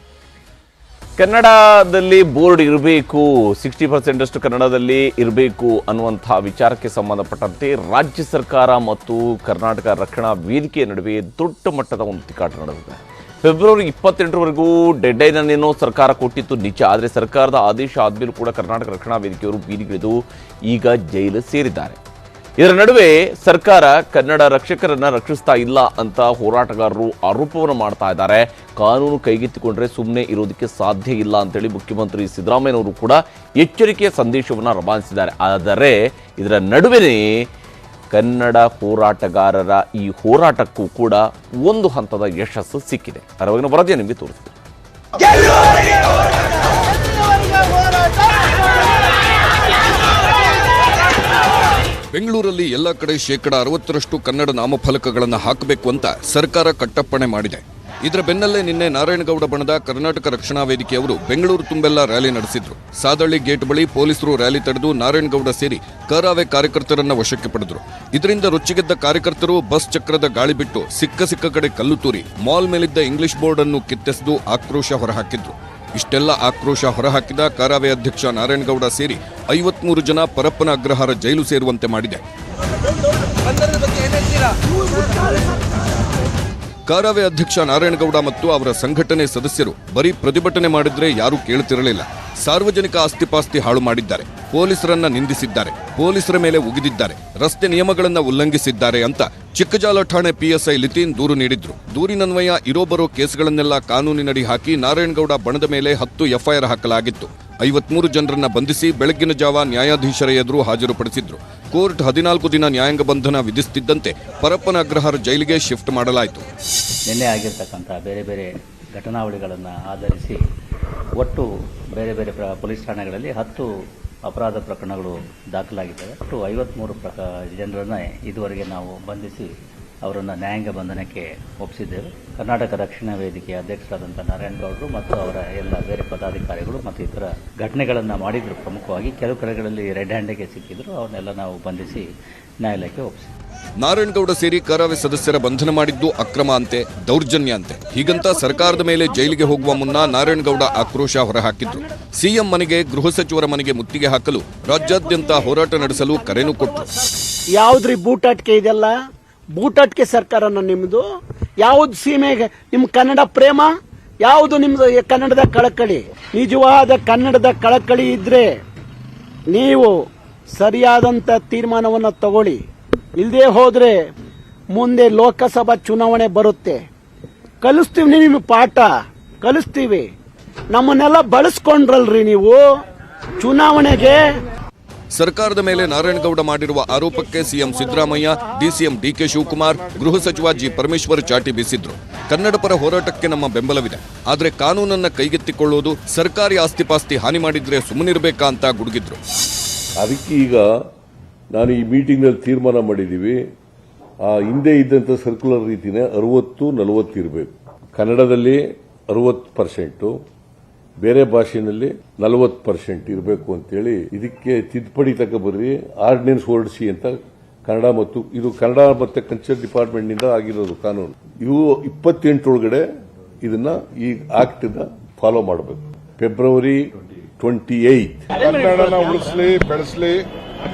ಕನ್ನಡದಲ್ಲಿ ಬೋರ್ಡ್ ಇರಬೇಕು, 60% ಅಷ್ಟು ಕನ್ನಡದಲ್ಲಿ ಇರಬೇಕು ಅನ್ನುವಂಥ ವಿಚಾರಕ್ಕೆ ಸಂಬಂಧಪಟ್ಟಂತೆ ರಾಜ್ಯ ಸರ್ಕಾರ ಮತ್ತು ಕರ್ನಾಟಕ ರಕ್ಷಣಾ ವೇದಿಕೆಯ ನಡುವೆ ದೊಡ್ಡ ಮಟ್ಟದ ಒಂದು ತಿಕ್ಕಾಟ ನಡೆದಿದೆ. ಫೆಬ್ರವರಿ 28ರವರೆಗೂ ಡೆಡ್ಲೈನ್ ಅನ್ನೇನೋ ಸರ್ಕಾರ ಕೊಟ್ಟಿತ್ತು ನಿಜ. ಆದರೆ ಸರ್ಕಾರದ ಆದೇಶ ಆದಮೇಲೂ ಕೂಡ ಕರ್ನಾಟಕ ರಕ್ಷಣಾ ವೇದಿಕೆಯವರು ಬೀದಿಗಿಳಿದು ಈಗ ಜೈಲು ಸೇರಿದ್ದಾರೆ. ಇದರ ನಡುವೆ ಸರ್ಕಾರ ಕನ್ನಡ ರಕ್ಷಕರನ್ನ ರಕ್ಷಿಸ್ತಾ ಇಲ್ಲ ಅಂತ ಹೋರಾಟಗಾರರು ಆರೋಪವನ್ನು ಮಾಡ್ತಾ ಇದ್ದಾರೆ. ಕಾನೂನು ಕೈಗೆತ್ತಿಕೊಂಡ್ರೆ ಸುಮ್ಮನೆ ಇರೋದಕ್ಕೆ ಸಾಧ್ಯ ಇಲ್ಲ ಅಂತೇಳಿ ಮುಖ್ಯಮಂತ್ರಿ ಸಿದ್ದರಾಮಯ್ಯನವರು ಕೂಡ ಎಚ್ಚರಿಕೆಯ ಸಂದೇಶವನ್ನು ರವಾನಿಸಿದ್ದಾರೆ. ಆದರೆ ಇದರ ನಡುವೆನೇ ಕನ್ನಡ ಹೋರಾಟಗಾರರ ಈ ಹೋರಾಟಕ್ಕೂ ಕೂಡ ಒಂದು ಹಂತದ ಯಶಸ್ಸು ಸಿಕ್ಕಿದೆ. ಅದರ ಬಗ್ಗೆ ವರದಿಯನ್ನು ನಿಮಗೆ ತೋರಿಸ್ತೀನಿ. ಬೆಂಗಳೂರಲ್ಲಿ ಎಲ್ಲ ಕಡೆ 60% ಕನ್ನಡ ನಾಮಫಲಕಗಳನ್ನು ಹಾಕಬೇಕು ಅಂತ ಸರ್ಕಾರ ಕಟ್ಟಪ್ಪಣೆ ಮಾಡಿದೆ. ಇದರ ಬೆನ್ನಲ್ಲೇ ನಿನ್ನೆ ನಾರಾಯಣಗೌಡ ಬಣದ ಕರ್ನಾಟಕ ರಕ್ಷಣಾ ವೇದಿಕೆಯವರು ಬೆಂಗಳೂರು ತುಂಬೆಲ್ಲ ರ್ಯಾಲಿ ನಡೆಸಿದ್ರು. ಸಾದಳ್ಳಿ ಗೇಟ್ ಬಳಿ ಪೊಲೀಸರು ರ್ಯಾಲಿ ತಡೆದು ನಾರಾಯಣಗೌಡ ಸೇರಿ ಕರಾವೆ ಕಾರ್ಯಕರ್ತರನ್ನ ವಶಕ್ಕೆ ಪಡೆದ್ರು. ಇದರಿಂದ ರೊಚ್ಚಿಗೆದ್ದ ಕಾರ್ಯಕರ್ತರು ಬಸ್ ಚಕ್ರದ ಗಾಳಿ ಬಿಟ್ಟು ಸಿಕ್ಕ ಕಡೆ ಕಲ್ಲು ತೂರಿ ಮಾಲ್ ಮೇಲಿದ್ದ ಇಂಗ್ಲಿಷ್ ಬೋರ್ಡ್ ಅನ್ನು ಕಿತ್ತೆಸೆದು ಆಕ್ರೋಶ ಹೊರಹಾಕಿದ್ರು. ಇಷ್ಟೆಲ್ಲ ಆಕ್ರೋಶ ಹೊರಹಾಕಿದ ಕರಾವೆ ಅಧ್ಯಕ್ಷ ನಾರಾಯಣಗೌಡ ಸೇರಿ 53 ಜನ ಪರಪ್ಪನ ಅಗ್ರಹಾರ ಜೈಲು ಸೇರುವಂತೆ ಮಾಡಿದೆ. ಕರಾವೆ ಅಧ್ಯಕ್ಷ ನಾರಾಯಣಗೌಡ ಮತ್ತು ಅವರ ಸಂಘಟನೆ ಸದಸ್ಯರು ಬರೀ ಪ್ರತಿಭಟನೆ ಮಾಡಿದ್ರೆ ಯಾರೂ ಕೇಳುತ್ತಿರಲಿಲ್ಲ. ಸಾರ್ವಜನಿಕ ಆಸ್ತಿಪಾಸ್ತಿ ಹಾಳು ಮಾಡಿದ್ದಾರೆ, ಪೊಲೀಸರನ್ನ ನಿಂದಿಸಿದ್ದಾರೆ, ಪೊಲೀಸರ ಮೇಲೆ ಉಗಿದಿದ್ದಾರೆ, ರಸ್ತೆ ನಿಯಮಗಳನ್ನ ಉಲ್ಲಂಘಿಸಿದ್ದಾರೆ ಅಂತ ಚಿಕ್ಕಜಾಲ ಠಾಣೆ PSI ಲಿತೀನ್ ದೂರು ನೀಡಿದ್ರು. ದೂರಿನನ್ವಯ ಇರೋಬರೋ ಕೇಸ್ಗಳನ್ನೆಲ್ಲ ಕಾನೂನಿನಡಿ ಹಾಕಿ ನಾರಾಯಣಗೌಡ ಬಣದ ಮೇಲೆ 10 FIR ಹಾಕಲಾಗಿತ್ತು. 53 ಜನರನ್ನ ಬಂಧಿಸಿ ಬೆಳಗ್ಗಿನ ಜಾವ ನ್ಯಾಯಾಧೀಶರ ಎದುರು ಹಾಜರುಪಡಿಸಿದ್ರು. ಕೋರ್ಟ್ 14 ದಿನ ನ್ಯಾಯಾಂಗ ಬಂಧನ ವಿಧಿಸುತ್ತಿದ್ದಂತೆ ಪರಪ್ಪನ ಅಗ್ರಹಾರ ಜೈಲಿಗೆ ಶಿಫ್ಟ್ ಮಾಡಲಾಯಿತು. ನಿನ್ನೆ ಆಗಿರ್ತಕ್ಕಂಥ ಬೇರೆ ಬೇರೆ ಘಟನಾವಳಿಗಳನ್ನು ಆಧರಿಸಿ ಒಟ್ಟು ಬೇರೆ ಬೇರೆ ಪೊಲೀಸ್ ಠಾಣೆಗಳಲ್ಲಿ 10 ಅಪರಾಧ ಪ್ರಕರಣಗಳು ದಾಖಲಾಗಿದ್ದಾವೆ. ಒಟ್ಟು 53 ಜನರನ್ನು ಇದುವರೆಗೆ ನಾವು ಬಂಧಿಸಿ ಅವರನ್ನು ನ್ಯಾಯಾಂಗ ಬಂಧನಕ್ಕೆ ಒಪ್ಪಿಸಿದ್ದೇವೆ. ಕರ್ನಾಟಕ ರಕ್ಷಣಾ ವೇದಿಕೆಯ ಅಧ್ಯಕ್ಷರಾದಂಥ ನಾರಾಯಣಗೌಡರು ಮತ್ತು ಅವರ ಎಲ್ಲ ಬೇರೆ ಪದಾಧಿಕಾರಿಗಳು ಮತ್ತು ಇತರ ಘಟನೆಗಳನ್ನು ಮಾಡಿದ್ರು. ಪ್ರಮುಖವಾಗಿ ಕೆಲವು ಕಡೆಗಳಲ್ಲಿ ರೆಡ್ ಹ್ಯಾಂಡಿಗೆ ಸಿಕ್ಕಿದ್ರು, ಅವನ್ನೆಲ್ಲ ನಾವು ಬಂಧಿಸಿ ನ್ಯಾಯಾಲಯಕ್ಕೆ ಒಪ್ಪಿಸಿದ್ವಿ. ನಾರಾಯಣಗೌಡ ಸೇರಿ ಕರಾವೆ ಸದಸ್ಯರ ಬಂಧನ ಮಾಡಿದ್ದು ಅಕ್ರಮ ಅಂತೆ, ದೌರ್ಜನ್ಯ ಅಂತೆ. ಹೀಗಂತ ಸರ್ಕಾರದ ಮೇಲೆ ಜೈಲಿಗೆ ಹೋಗುವ ಮುನ್ನ ನಾರಾಯಣಗೌಡ ಆಕ್ರೋಶ ಹೊರಹಾಕಿದ್ರು. ಸಿಎಂ ಮನೆಗೆ, ಗೃಹ ಸಚಿವರ ಮನೆಗೆ ಮುತ್ತಿಗೆ ಹಾಕಲು ರಾಜ್ಯಾದ್ಯಂತ ಹೋರಾಟ ನಡೆಸಲು ಕರೆನೂ ಕೊಟ್ಟರು. ಯಾವ್ದ್ರಿ ಬೂಟಾಟಿಕೆ ಇದೆಲ್ಲ? ಬೂಟಾಟಿಕೆ ಸರ್ಕಾರನ ನಿಮ್ದು? ಯಾವ್ದು ಸೀಮೆಗೆ ನಿಮ್ಮ ಕನ್ನಡ ಪ್ರೇಮ, ಯಾವುದು ನಿಮ್ದು ಕನ್ನಡದ ಕಳಕಳಿ? ನಿಜವಾದ ಕನ್ನಡದ ಕಳಕಳಿ ಇದ್ರೆ ನೀವು ಸರಿಯಾದಂತ ತೀರ್ಮಾನವನ್ನು ತಗೊಳ್ಳಿ. ಇಲ್ಲದೆ ಹೋದ್ರೆ ಮುಂದೆ ಲೋಕಸಭಾ ಚುನಾವಣೆ ಬರುತ್ತೆ. ಕಲಿಸ್ತೀವಿ, ನಿಮಗೆ ಪಾಠ ಕಲಿಸ್ತೀವಿ. ನಮ್ಮನ್ನೆಲ್ಲ ಬಳಸ್ಕೊಂಡ್ರಲ್ರಿ ನೀವು ಚುನಾವಣೆಗೆ. ಸರ್ಕಾರದ ಮೇಲೆ ನಾರಾಯಣಗೌಡ ಮಾಡಿರುವ ಆರೋಪಕ್ಕೆ CM Siddaramaiah, DCM DK Shivakumar, ಗೃಹ ಸಚಿವ ಜಿ ಪರಮೇಶ್ವರ್ ಚಾಟಿ ಬೀಸಿದ್ರು. ಕನ್ನಡ ಪರ ಹೋರಾಟಕ್ಕೆ ನಮ್ಮ ಬೆಂಬಲವಿದೆ, ಆದರೆ ಕಾನೂನನ್ನ ಕೈಗೆತ್ತಿಕೊಳ್ಳುವುದು, ಸರ್ಕಾರಿ ಆಸ್ತಿಪಾಸ್ತಿ ಹಾನಿ ಮಾಡಿದ್ರೆ ಸುಮ್ಮನಿರಬೇಕಾ ಅಂತ ಗುಡುಗಿದ್ರು. ಅದಕ್ಕೆ ಈಗ ನಾನು ಈ ಮೀಟಿಂಗ್ನಲ್ಲಿ ತೀರ್ಮಾನ ಮಾಡಿದ್ದೀವಿ, ಆ ಹಿಂದೆ ಇದ್ದಂಥ ಸರ್ಕ್ಯುಲರ್ ರೀತಿನೇ 60-40 ಇರಬೇಕು. ಕನ್ನಡದಲ್ಲಿ 60%, ಬೇರೆ ಭಾಷೆಯಲ್ಲಿ 40% ಇರಬೇಕು ಅಂತೇಳಿ ಇದಕ್ಕೆ ತಿದ್ದುಪಡಿ ಬರ್ರಿ, ಆರ್ಡಿನೆನ್ಸ್ ಹೊರಡಿಸಿ ಅಂತ ಕನ್ನಡ ಮತ್ತು ಇದು ಕನ್ನಡ ಮತ್ತೆ ಕಲ್ಚರ್ ಡಿಪಾರ್ಟ್ಮೆಂಟ್ ನಿಂದ ಆಗಿರೋದು ಕಾನೂನು. ಇವು 28 ಒಳಗಡೆ ಇದನ್ನ ಈ ಆಕ್ಟ್ ಫಾಲೋ ಮಾಡಬೇಕು. ಫೆಬ್ರವರಿ 28 ಕನ್ನಡನ ಉಳಿಸ್ಲಿ ಬೆಳೆಸಲಿ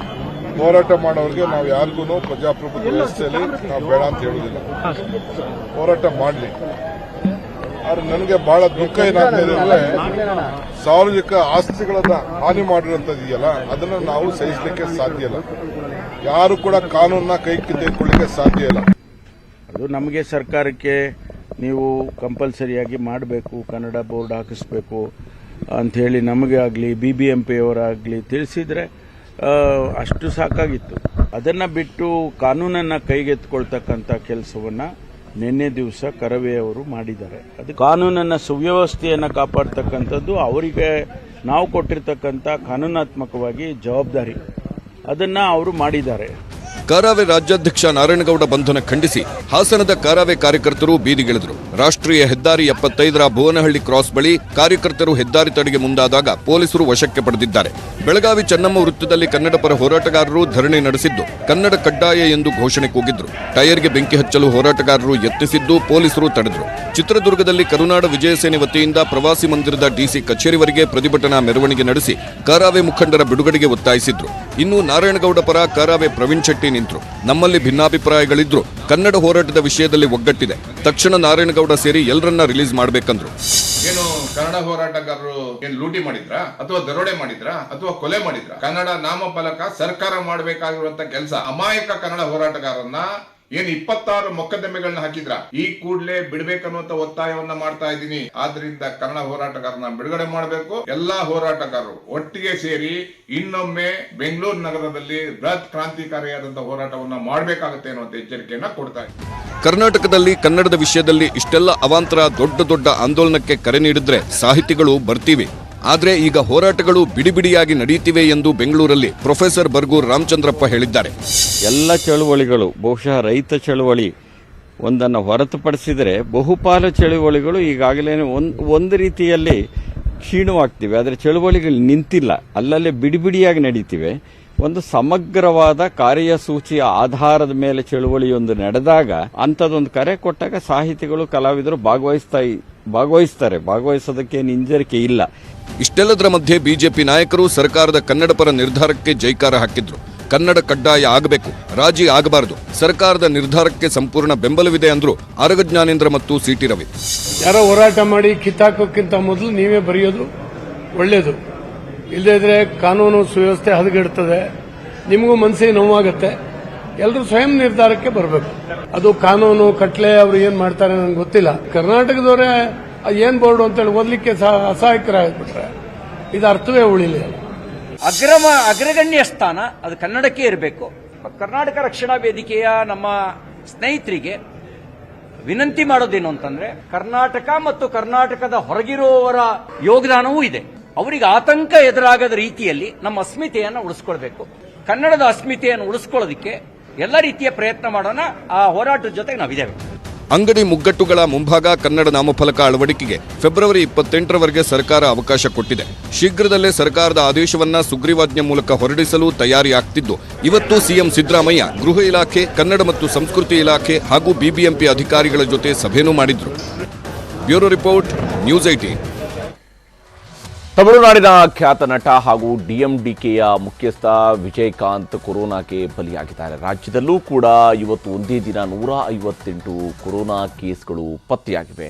ಹೋರಾಟ ಮಾಡೋರಿಗೆ ನಾವು ಯಾರಿಗೂ ಪ್ರಜಾಪ್ರಭುತ್ವ ವ್ಯವಸ್ಥೆಯಲ್ಲಿ ನಾವು ಬೇಡ ಅಂತ ಹೇಳುವುದಿಲ್ಲ, ಹೋರಾಟ ಮಾಡಲಿ. ಆದ್ರೆ ನನಗೆ ಬಹಳ ದುಃಖ ಏನಾಗ್ತದೆ ಅಂದ್ರೆ ಸಾರ್ವಜನಿಕ ಆಸ್ತಿಗಳನ್ನ ಹಾನಿ ಮಾಡಿರುವಂತದ್ದು ಇದೆಯಲ್ಲ, ಅದನ್ನ ನಾವು ಸಹಿಸಲಿಕ್ಕೆ ಸಾಧ್ಯ ಇಲ್ಲ. ಯಾರು ಕೂಡ ಕಾನೂನನ್ನ ಕೈಗೆ ತೆಗೆದುಕೊಳ್ಳಿಕ್ಕೆ ಸಾಧ್ಯ ಇಲ್ಲ. ಅದು ನಮಗೆ ಸರ್ಕಾರಕ್ಕೆ ನೀವು ಕಂಪಲ್ಸರಿಯಾಗಿ ಮಾಡಬೇಕು, ಕನ್ನಡ ಬೋರ್ಡ್ ಹಾಕಿಸ್ಬೇಕು ಅಂಥೇಳಿ ನಮಗೆ ಆಗಲಿ BBMP ಅವರಾಗಲಿ ತಿಳಿಸಿದ್ರೆ ಅಷ್ಟು ಸಾಕಾಗಿತ್ತು. ಅದನ್ನು ಬಿಟ್ಟು ಕಾನೂನನ್ನು ಕೈಗೆತ್ತಿಕೊಳ್ತಕ್ಕಂಥ ಕೆಲಸವನ್ನು ನಿನ್ನೆ ದಿವಸ ಕರವೇ ಅವರು ಮಾಡಿದ್ದಾರೆ. ಅದು ಕಾನೂನನ್ನು ಸುವ್ಯವಸ್ಥೆಯನ್ನು ಕಾಪಾಡ್ತಕ್ಕಂಥದ್ದು ಅವರಿಗೆ ನಾವು ಕೊಟ್ಟಿರ್ತಕ್ಕಂಥ ಕಾನೂನಾತ್ಮಕವಾಗಿ ಜವಾಬ್ದಾರಿ, ಅದನ್ನು ಅವರು ಮಾಡಿದ್ದಾರೆ. ಕಾರಾವೆ ರಾಜ್ಯಾಧ್ಯಕ್ಷ ನಾರಾಯಣಗೌಡ ಬಂಧನ ಖಂಡಿಸಿ ಹಾಸನದ ಕಾರಾವೆ ಕಾರ್ಯಕರ್ತರು ಬೀದಿಗಿಳಿದರು. ರಾಷ್ಟ್ರೀಯ ಹೆದ್ದಾರಿ 75ರ ಭುವನಹಳ್ಳಿ ಕ್ರಾಸ್ ಬಳಿ ಕಾರ್ಯಕರ್ತರು ಹೆದ್ದಾರಿ ತಡೆಗೆ ಮುಂದಾದಾಗ ಪೊಲೀಸರು ವಶಕ್ಕೆ ಪಡೆದಿದ್ದಾರೆ. ಬೆಳಗಾವಿ ಚೆನ್ನಮ್ಮ ವೃತ್ತದಲ್ಲಿ ಕನ್ನಡ ಪರ ಹೋರಾಟಗಾರರು ಧರಣಿ ನಡೆಸಿದ್ದು ಕನ್ನಡ ಕಡ್ಡಾಯ ಎಂದು ಘೋಷಣೆ ಕೂಗಿದ್ರು. ಟೈರ್ಗೆ ಬೆಂಕಿ ಹಚ್ಚಲು ಹೋರಾಟಗಾರರು ಯತ್ನಿಸಿದ್ದು ಪೊಲೀಸರು ತಡೆದರು. ಚಿತ್ರದುರ್ಗದಲ್ಲಿ ಕರುನಾಡ ವಿಜಯ ಸೇನೆ ವತಿಯಿಂದ ಪ್ರವಾಸಿ ಮಂದಿರದ ಡಿಸಿ ಕಚೇರಿವರೆಗೆ ಪ್ರತಿಭಟನಾ ಮೆರವಣಿಗೆ ನಡೆಸಿ ಕಾರಾವೆ ಮುಖಂಡರ ಬಿಡುಗಡೆಗೆ ಒತ್ತಾಯಿಸಿದ್ರು. ಇನ್ನು ನಾರಾಯಣಗೌಡ ಪರ ಕಾರಾವೆ ಪ್ರವೀಣ್ ಶೆಟ್ಟಿ ನಿಂತರು. ನಮ್ಮಲ್ಲಿ ಭಿನ್ನಾಭಿಪ್ರಾಯಗಳಿದ್ರು, ಕನ್ನಡ ಹೋರಾಟದ ವಿಷಯದಲ್ಲಿ ಒಗ್ಗಟ್ಟಿದೆ, ತಕ್ಷಣ ನಾರಾಯಣಗೌಡ ಸೇರಿ ಎಲ್ಲರನ್ನ ರಿಲೀಸ್ ಮಾಡಬೇಕಂದ್ರು. ಏನು ಕನ್ನಡ ಹೋರಾಟಗಾರರು ಏನ್ ಲೂಟಿ ಮಾಡಿದ್ರ ಅಥವಾ ದರೋಡೆ ಮಾಡಿದ್ರ ಅಥವಾ ಕೊಲೆ ಮಾಡಿದ್ರ? ಕನ್ನಡ ನಾಮಫಲಕ ಸರ್ಕಾರ ಮಾಡಬೇಕಾಗಿರುವಂತ ಕೆಲಸ. ಅಮಾಯಕ ಕನ್ನಡ ಹೋರಾಟಗಾರನ್ನ ಏನ್ 26 ಮೊಕದ್ದಮೆಗಳನ್ನ ಹಾಕಿದ್ರ, ಈ ಕೂಡಲೇ ಬಿಡ್ಬೇಕನ್ನುವಂತ ಒತ್ತಾಯವನ್ನ ಮಾಡ್ತಾ ಇದ್ದೀನಿ. ಆದ್ರಿಂದ ಕನ್ನಡ ಹೋರಾಟಗಾರನ ಬಿಡುಗಡೆ ಮಾಡಬೇಕು. ಎಲ್ಲಾ ಹೋರಾಟಗಾರರು ಒಟ್ಟಿಗೆ ಸೇರಿ ಇನ್ನೊಮ್ಮೆ ಬೆಂಗಳೂರು ನಗರದಲ್ಲಿ ಬೃಹತ್ ಕ್ರಾಂತಿಕಾರಿಯಾದಂತಹ ಹೋರಾಟವನ್ನ ಮಾಡಬೇಕಾಗುತ್ತೆ ಅನ್ನುವಂತ ಎಚ್ಚರಿಕೆಯನ್ನ ಕೊಡ್ತಾ ಇದ್ದೀನಿ. ಕರ್ನಾಟಕದಲ್ಲಿ ಕನ್ನಡದ ವಿಷಯದಲ್ಲಿ ಇಷ್ಟೆಲ್ಲ ಅವಾಂತರ, ದೊಡ್ಡ ದೊಡ್ಡ ಆಂದೋಲನಕ್ಕೆ ಕರೆ ನೀಡಿದ್ರೆ ಸಾಹಿತಿಗಳು ಬರ್ತೀವಿ, ಆದ್ರೆ ಈಗ ಹೋರಾಟಗಳು ಬಿಡಿಬಿಡಿಯಾಗಿ ನಡೆಯುತ್ತಿವೆ ಎಂದು ಬೆಂಗಳೂರಲ್ಲಿ ಪ್ರೊಫೆಸರ್ ಬರ್ಗೂರ್ ರಾಮಚಂದ್ರಪ್ಪ ಹೇಳಿದ್ದಾರೆ. ಎಲ್ಲ ಚಳುವಳಿಗಳು, ಬಹುಶಃ ರೈತ ಚಳುವಳಿ ಒಂದನ್ನು ಹೊರತುಪಡಿಸಿದರೆ ಬಹುಪಾಲು ಚಳುವಳಿಗಳು ಈಗಾಗಲೇ ಒಂದು ರೀತಿಯಲ್ಲಿ ಕ್ಷೀಣವಾಗ್ತಿವೆ. ಆದರೆ ಚಳುವಳಿಗಳು ನಿಂತಿಲ್ಲ, ಅಲ್ಲಲ್ಲೇ ಬಿಡಿಬಿಡಿಯಾಗಿ ನಡೀತಿವೆ. ಒಂದು ಸಮಗ್ರವಾದ ಕಾರ್ಯಸೂಚಿಯ ಆಧಾರದ ಮೇಲೆ ಚಳುವಳಿಯೊಂದು ನಡೆದಾಗ ಅಂಥದ್ದೊಂದು ಕರೆ ಕೊಟ್ಟಾಗ ಸಾಹಿತಿಗಳು, ಕಲಾವಿದರು ಭಾಗವಹಿಸ್ತಾರೆ. ಭಾಗವಹಿಸೋದಕ್ಕೇನು ಹಿಂಜರಿಕೆ ಇಲ್ಲ. ಇಷ್ಟೆಲ್ಲದರ ಮಧ್ಯೆ ಬಿಜೆಪಿ ನಾಯಕರು ಸರ್ಕಾರದ ಕನ್ನಡ ಪರ ನಿರ್ಧಾರಕ್ಕೆ ಜೈಕಾರ ಹಾಕಿದ್ರು. ಕನ್ನಡ ಕಡ್ಡಾಯ ಆಗಬೇಕು, ರಾಜಿ ಆಗಬಾರದು, ಸರ್ಕಾರದ ನಿರ್ಧಾರಕ್ಕೆ ಸಂಪೂರ್ಣ ಬೆಂಬಲವಿದೆ ಅಂದ್ರು ಆರಗ ಜ್ಞಾನೇಂದ್ರ ಮತ್ತು ಸಿಟಿ ರವಿ. ಯಾರೋ ಹೋರಾಟ ಮಾಡಿ ಕಿತ್ತಾಕೋಕ್ಕಿಂತ ಮೊದಲು ನೀವೇ ಬರೆಯೋದು ಒಳ್ಳೇದು. ಇಲ್ಲದೇ ಇದ್ರೆ ಕಾನೂನು ಸುವ್ಯವಸ್ಥೆ ಹದಗೆಡ್ತದೆ, ನಿಮಗೂ ಮನಸ್ಸಿಗೆ ನೋವಾಗುತ್ತೆ. ಎಲ್ಲರೂ ಸ್ವಯಂ ನಿರ್ಧಾರಕ್ಕೆ ಬರಬೇಕು. ಅದು ಕಾನೂನು ಕಟ್ಲೆ ಅವರು ಏನ್ ಮಾಡ್ತಾರೆ ನನಗೆ ಗೊತ್ತಿಲ್ಲ. ಕರ್ನಾಟಕದವರೇ ಏನ್ ಬೋರ್ಡು ಅಂತೇಳಿ ಓದಲಿಕ್ಕೆ ಅಸಹಾಯಕರಾಗ್ಬಿಟ್ರೆ ಇದು ಅರ್ಥವೇ ಉಳಿಲಿಲ್ಲ. ಅಗ್ರಗಣ್ಯ ಸ್ಥಾನ ಅದು ಕನ್ನಡಕ್ಕೆ ಇರಬೇಕು. ಕರ್ನಾಟಕ ರಕ್ಷಣಾ ವೇದಿಕೆಯ ನಮ್ಮ ಸ್ನೇಹಿತರಿಗೆ ವಿನಂತಿ ಮಾಡೋದೇನು ಅಂತಂದ್ರೆ, ಕರ್ನಾಟಕ ಮತ್ತು ಕರ್ನಾಟಕದ ಹೊರಗಿರುವವರ ಯೋಗದಾನವೂ ಇದೆ. ಅವರಿಗೆ ಆತಂಕ ಎದುರಾಗದ ರೀತಿಯಲ್ಲಿ ನಮ್ಮ ಅಸ್ಮಿತೆಯನ್ನು ಉಳಿಸ್ಕೊಳ್ಬೇಕು. ಕನ್ನಡದ ಅಸ್ಮಿತೆಯನ್ನು ಉಳಿಸ್ಕೊಳ್ಳೋದಕ್ಕೆ ಎಲ್ಲ ರೀತಿಯ ಪ್ರಯತ್ನ ಮಾಡೋಣ. ಆ ಹೋರಾಟದ ಜೊತೆಗೆ ನಾವಿದ್ದೇವೆ. ಅಂಗಡಿ ಮುಗ್ಗಟ್ಟುಗಳ ಮುಂಭಾಗ ಕನ್ನಡ ನಾಮಫಲಕ ಅಳವಡಿಕೆಗೆ ಫೆಬ್ರವರಿ 28ರವರೆಗೆ ಸರ್ಕಾರ ಅವಕಾಶ ಕೊಟ್ಟಿದೆ. ಶೀಘ್ರದಲ್ಲೇ ಸರ್ಕಾರದ ಆದೇಶವನ್ನ ಸುಗ್ರೀವಾಜ್ಞೆ ಮೂಲಕ ಹೊರಡಿಸಲು ತಯಾರಿಯಾಗ್ತಿದ್ದು, ಇವತ್ತು ಸಿಎಂ ಸಿದ್ದರಾಮಯ್ಯ ಗೃಹ ಇಲಾಖೆ, ಕನ್ನಡ ಮತ್ತು ಸಂಸ್ಕೃತಿ ಇಲಾಖೆ ಹಾಗೂ BBMP ಅಧಿಕಾರಿಗಳ ಜೊತೆ ಸಭೆನೂ ಮಾಡಿದ್ರು. Bureau report, news 18. ತಮಿಳುನಾಡಿನ ಖ್ಯಾತ ನಟ ಹಾಗೂ DMDKಯ ಮುಖ್ಯಸ್ಥ ವಿಜಯಕಾಂತ್ ಕೊರೋನಾಗೆ ಬಲಿಯಾಗಿದ್ದಾರೆ. ರಾಜ್ಯದಲ್ಲೂ ಕೂಡ ಇವತ್ತು ಒಂದೇ ದಿನ 158 ಕೊರೋನಾ ಕೇಸ್ಗಳು ಪತ್ತೆಯಾಗಿವೆ.